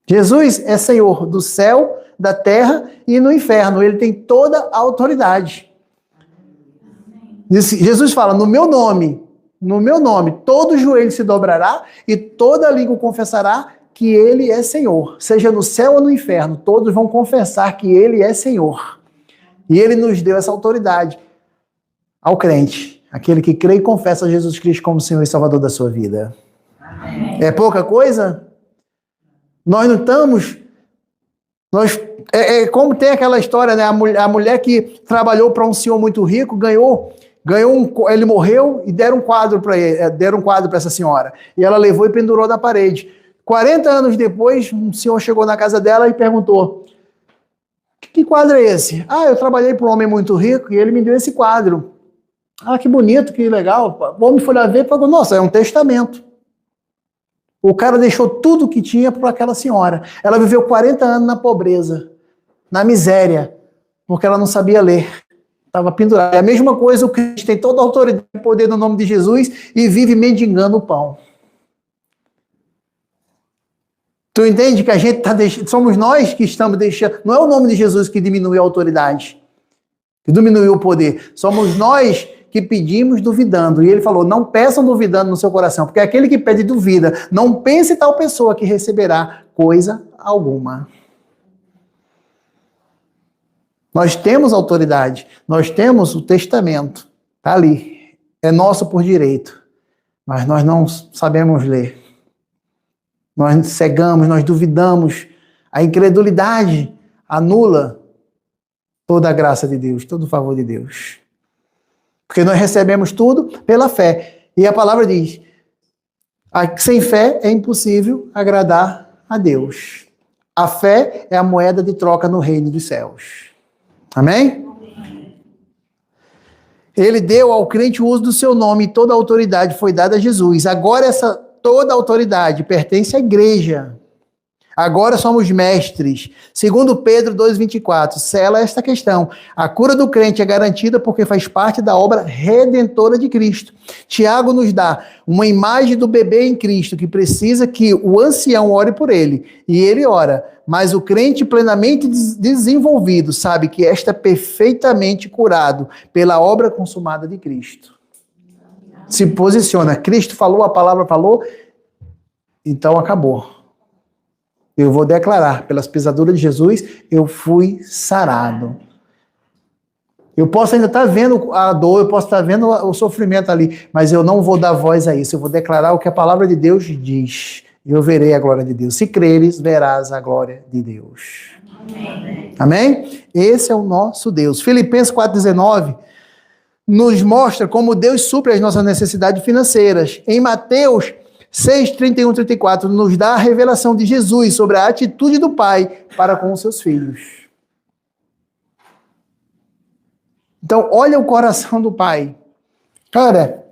Jesus é Senhor do céu, da terra e no inferno. Ele tem toda a autoridade. Jesus fala: no meu nome, todo joelho se dobrará e toda língua confessará que Ele é Senhor. Seja no céu ou no inferno, todos vão confessar que Ele é Senhor. E Ele nos deu essa autoridade ao crente, aquele que crê e confessa Jesus Cristo como Senhor e Salvador da sua vida. Amém. É pouca coisa? Nós não estamos... como tem aquela história, né? A mulher que trabalhou para um senhor muito rico, ele morreu e deram um quadro para essa senhora. E ela levou e pendurou na parede. 40 anos depois, um senhor chegou na casa dela e perguntou: que quadro é esse? Ah, eu trabalhei para um homem muito rico e ele me deu esse quadro. Ah, que bonito, que legal. O homem foi lá ver e falou: nossa, é um testamento. O cara deixou tudo que tinha para aquela senhora. Ela viveu 40 anos na pobreza, na miséria, porque ela não sabia ler. Estava pendurada. É a mesma coisa, o crente tem toda a autoridade e poder no nome de Jesus e vive mendigando o pão. Tu entende que a gente está deixando, somos nós que estamos deixando, não é o nome de Jesus que diminui a autoridade, que diminuiu o poder, somos nós que pedimos duvidando, e ele falou: não peçam duvidando no seu coração, porque aquele que pede duvida, não pense tal pessoa que receberá coisa alguma. Nós temos autoridade, nós temos o testamento, está ali, é nosso por direito, mas nós não sabemos ler. Nós cegamos, nós duvidamos. A incredulidade anula toda a graça de Deus, todo o favor de Deus. Porque nós recebemos tudo pela fé. E a palavra diz: sem fé é impossível agradar a Deus. A fé é a moeda de troca no reino dos céus. Amém? Ele deu ao crente o uso do seu nome e toda a autoridade foi dada a Jesus. Agora toda a autoridade pertence à igreja. Agora somos mestres. Segundo Pedro 2,24, sela esta questão. A cura do crente é garantida porque faz parte da obra redentora de Cristo. Tiago nos dá uma imagem do bebê em Cristo que precisa que o ancião ore por ele. E ele ora. Mas o crente plenamente desenvolvido sabe que está perfeitamente curado pela obra consumada de Cristo. Se posiciona. Cristo falou, a palavra falou, então acabou. Eu vou declarar, pelas pisaduras de Jesus, eu fui sarado. Eu posso ainda estar vendo a dor, eu posso estar vendo o sofrimento ali, mas eu não vou dar voz a isso. Eu vou declarar o que a palavra de Deus diz. eu verei a glória de Deus. Se creres, verás a glória de Deus. Amém? Esse é o nosso Deus. Filipenses 4,19 nos mostra como Deus supre as nossas necessidades financeiras. Em Mateus 6:31, 34, nos dá a revelação de Jesus sobre a atitude do Pai para com os seus filhos. Então, olha o coração do Pai. Cara,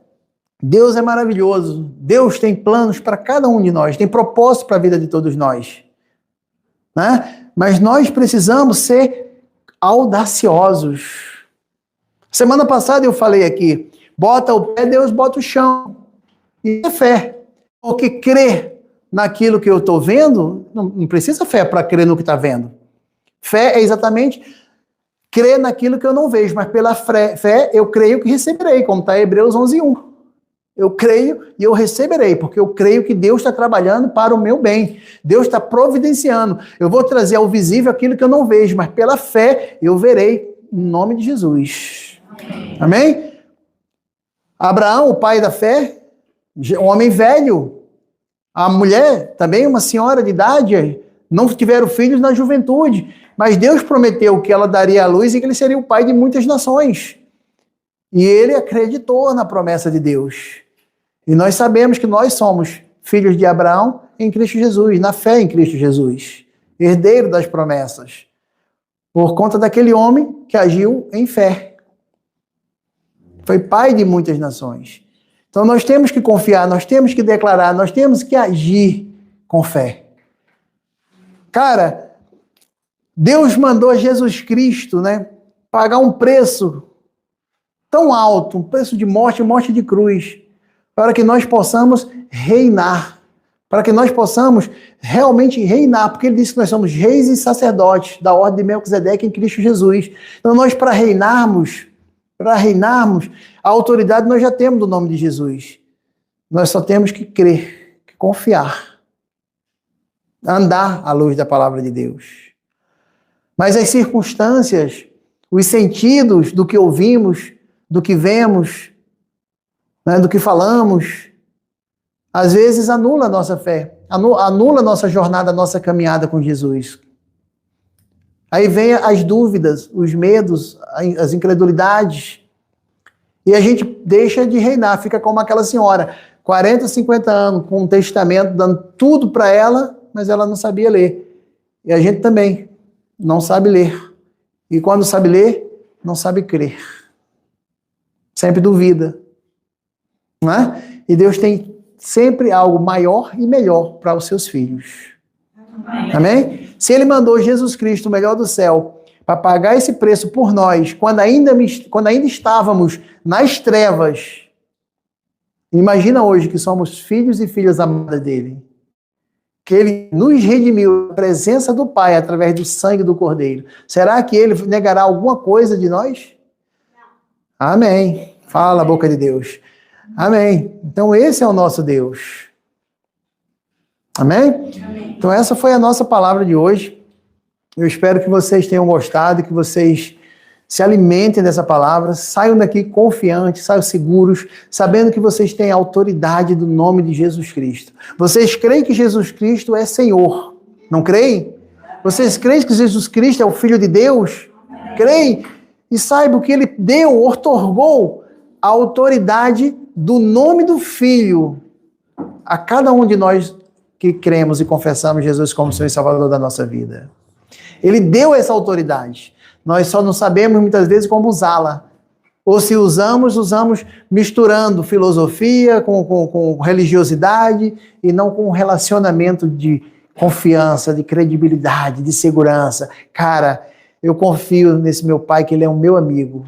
Deus é maravilhoso. Deus tem planos para cada um de nós, tem propósito para a vida de todos nós. Né? Mas nós precisamos ser audaciosos. Semana passada eu falei aqui, bota o pé, Deus bota o chão. E é fé. Porque crer naquilo que eu estou vendo, não precisa fé para crer no que está vendo. Fé é exatamente crer naquilo que eu não vejo, mas pela fé eu creio que receberei, como está em Hebreus 11:1. Eu creio e eu receberei, porque eu creio que Deus está trabalhando para o meu bem. Deus está providenciando. Eu vou trazer ao visível aquilo que eu não vejo, mas pela fé eu verei, em nome de Jesus. Amém? Abraão, o pai da fé, um homem velho. A mulher, também uma senhora de idade, não tiveram filhos na juventude, mas Deus prometeu que ela daria à luz e que ele seria o pai de muitas nações. E ele acreditou na promessa de Deus. E nós sabemos que nós somos filhos de Abraão em Cristo Jesus, na fé em Cristo Jesus, herdeiro das promessas, por conta daquele homem que agiu em fé. Foi pai de muitas nações. Então nós temos que confiar, nós temos que declarar, nós temos que agir com fé. Cara, Deus mandou Jesus Cristo, né, pagar um preço tão alto, um preço de morte de cruz, para que nós possamos reinar, para que nós possamos realmente reinar, porque ele disse que nós somos reis e sacerdotes da ordem de Melquisedeque em Cristo Jesus. Então nós, para reinarmos, a autoridade nós já temos do nome de Jesus. Nós só temos que crer, que confiar, andar à luz da palavra de Deus. Mas as circunstâncias, os sentidos do que ouvimos, do que vemos, né, do que falamos, às vezes anula a nossa fé, anula a nossa jornada, a nossa caminhada com Jesus. Aí vem as dúvidas, os medos, as incredulidades, e a gente deixa de reinar, fica como aquela senhora, 40, 50 anos, com um testamento, dando tudo para ela, mas ela não sabia ler. E a gente também não sabe ler. E quando sabe ler, não sabe crer. Sempre duvida. Não é? E Deus tem sempre algo maior e melhor para os seus filhos. Amém? Se ele mandou Jesus Cristo, o melhor do céu, para pagar esse preço por nós, quando ainda estávamos nas trevas, imagina hoje que somos filhos e filhas amadas dele, que ele nos redimiu a presença do Pai através do sangue do Cordeiro. Será que ele negará alguma coisa de nós? Não. Amém. Fala a boca de Deus. Amém. Então esse é o nosso Deus. Amém? Amém? Então essa foi a nossa palavra de hoje. Eu espero que vocês tenham gostado, que vocês se alimentem dessa palavra, saiam daqui confiantes, saiam seguros, sabendo que vocês têm a autoridade do nome de Jesus Cristo. Vocês creem que Jesus Cristo é Senhor? Não creem? Vocês creem que Jesus Cristo é o Filho de Deus? Creem? E saibam que ele deu, outorgou a autoridade do nome do Filho a cada um de nós que cremos e confessamos Jesus como Senhor e Salvador da nossa vida. Ele deu essa autoridade. Nós só não sabemos muitas vezes como usá-la. Ou se usamos misturando filosofia com religiosidade e não com um relacionamento de confiança, de credibilidade, de segurança. Cara, eu confio nesse meu pai, que ele é o meu amigo.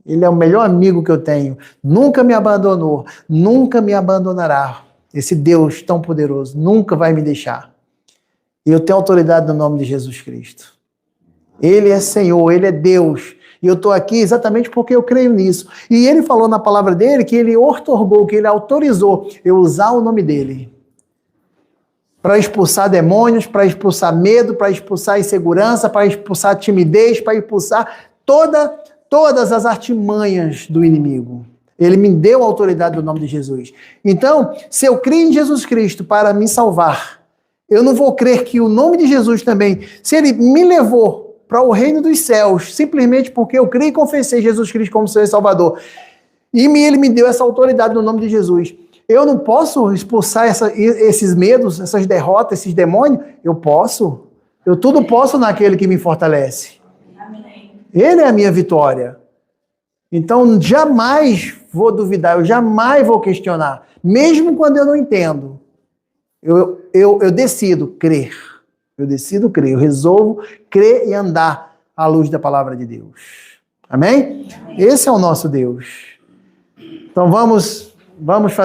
Ele é o melhor amigo que eu tenho. Nunca me abandonou, nunca me abandonará. Esse Deus tão poderoso nunca vai me deixar. E eu tenho autoridade no nome de Jesus Cristo. Ele é Senhor, ele é Deus. E eu estou aqui exatamente porque eu creio nisso. E ele falou na palavra dele que ele outorgou, que ele autorizou eu usar o nome dele para expulsar demônios, para expulsar medo, para expulsar insegurança, para expulsar timidez, para expulsar todas as artimanhas do inimigo. Ele me deu a autoridade do nome de Jesus. Então, se eu creio em Jesus Cristo para me salvar, eu não vou crer que o nome de Jesus também, se ele me levou para o reino dos céus, simplesmente porque eu creio e confessei Jesus Cristo como Senhor e Salvador, e ele me deu essa autoridade no nome de Jesus, eu não posso expulsar esses medos, essas derrotas, esses demônios? Eu posso. Eu tudo posso naquele que me fortalece. Amém. Ele é a minha vitória. Então, jamais vou duvidar, eu jamais vou questionar. Mesmo quando eu não entendo. Eu decido crer. Eu decido crer. Eu resolvo crer e andar à luz da palavra de Deus. Amém? Esse é o nosso Deus. Então, vamos fazer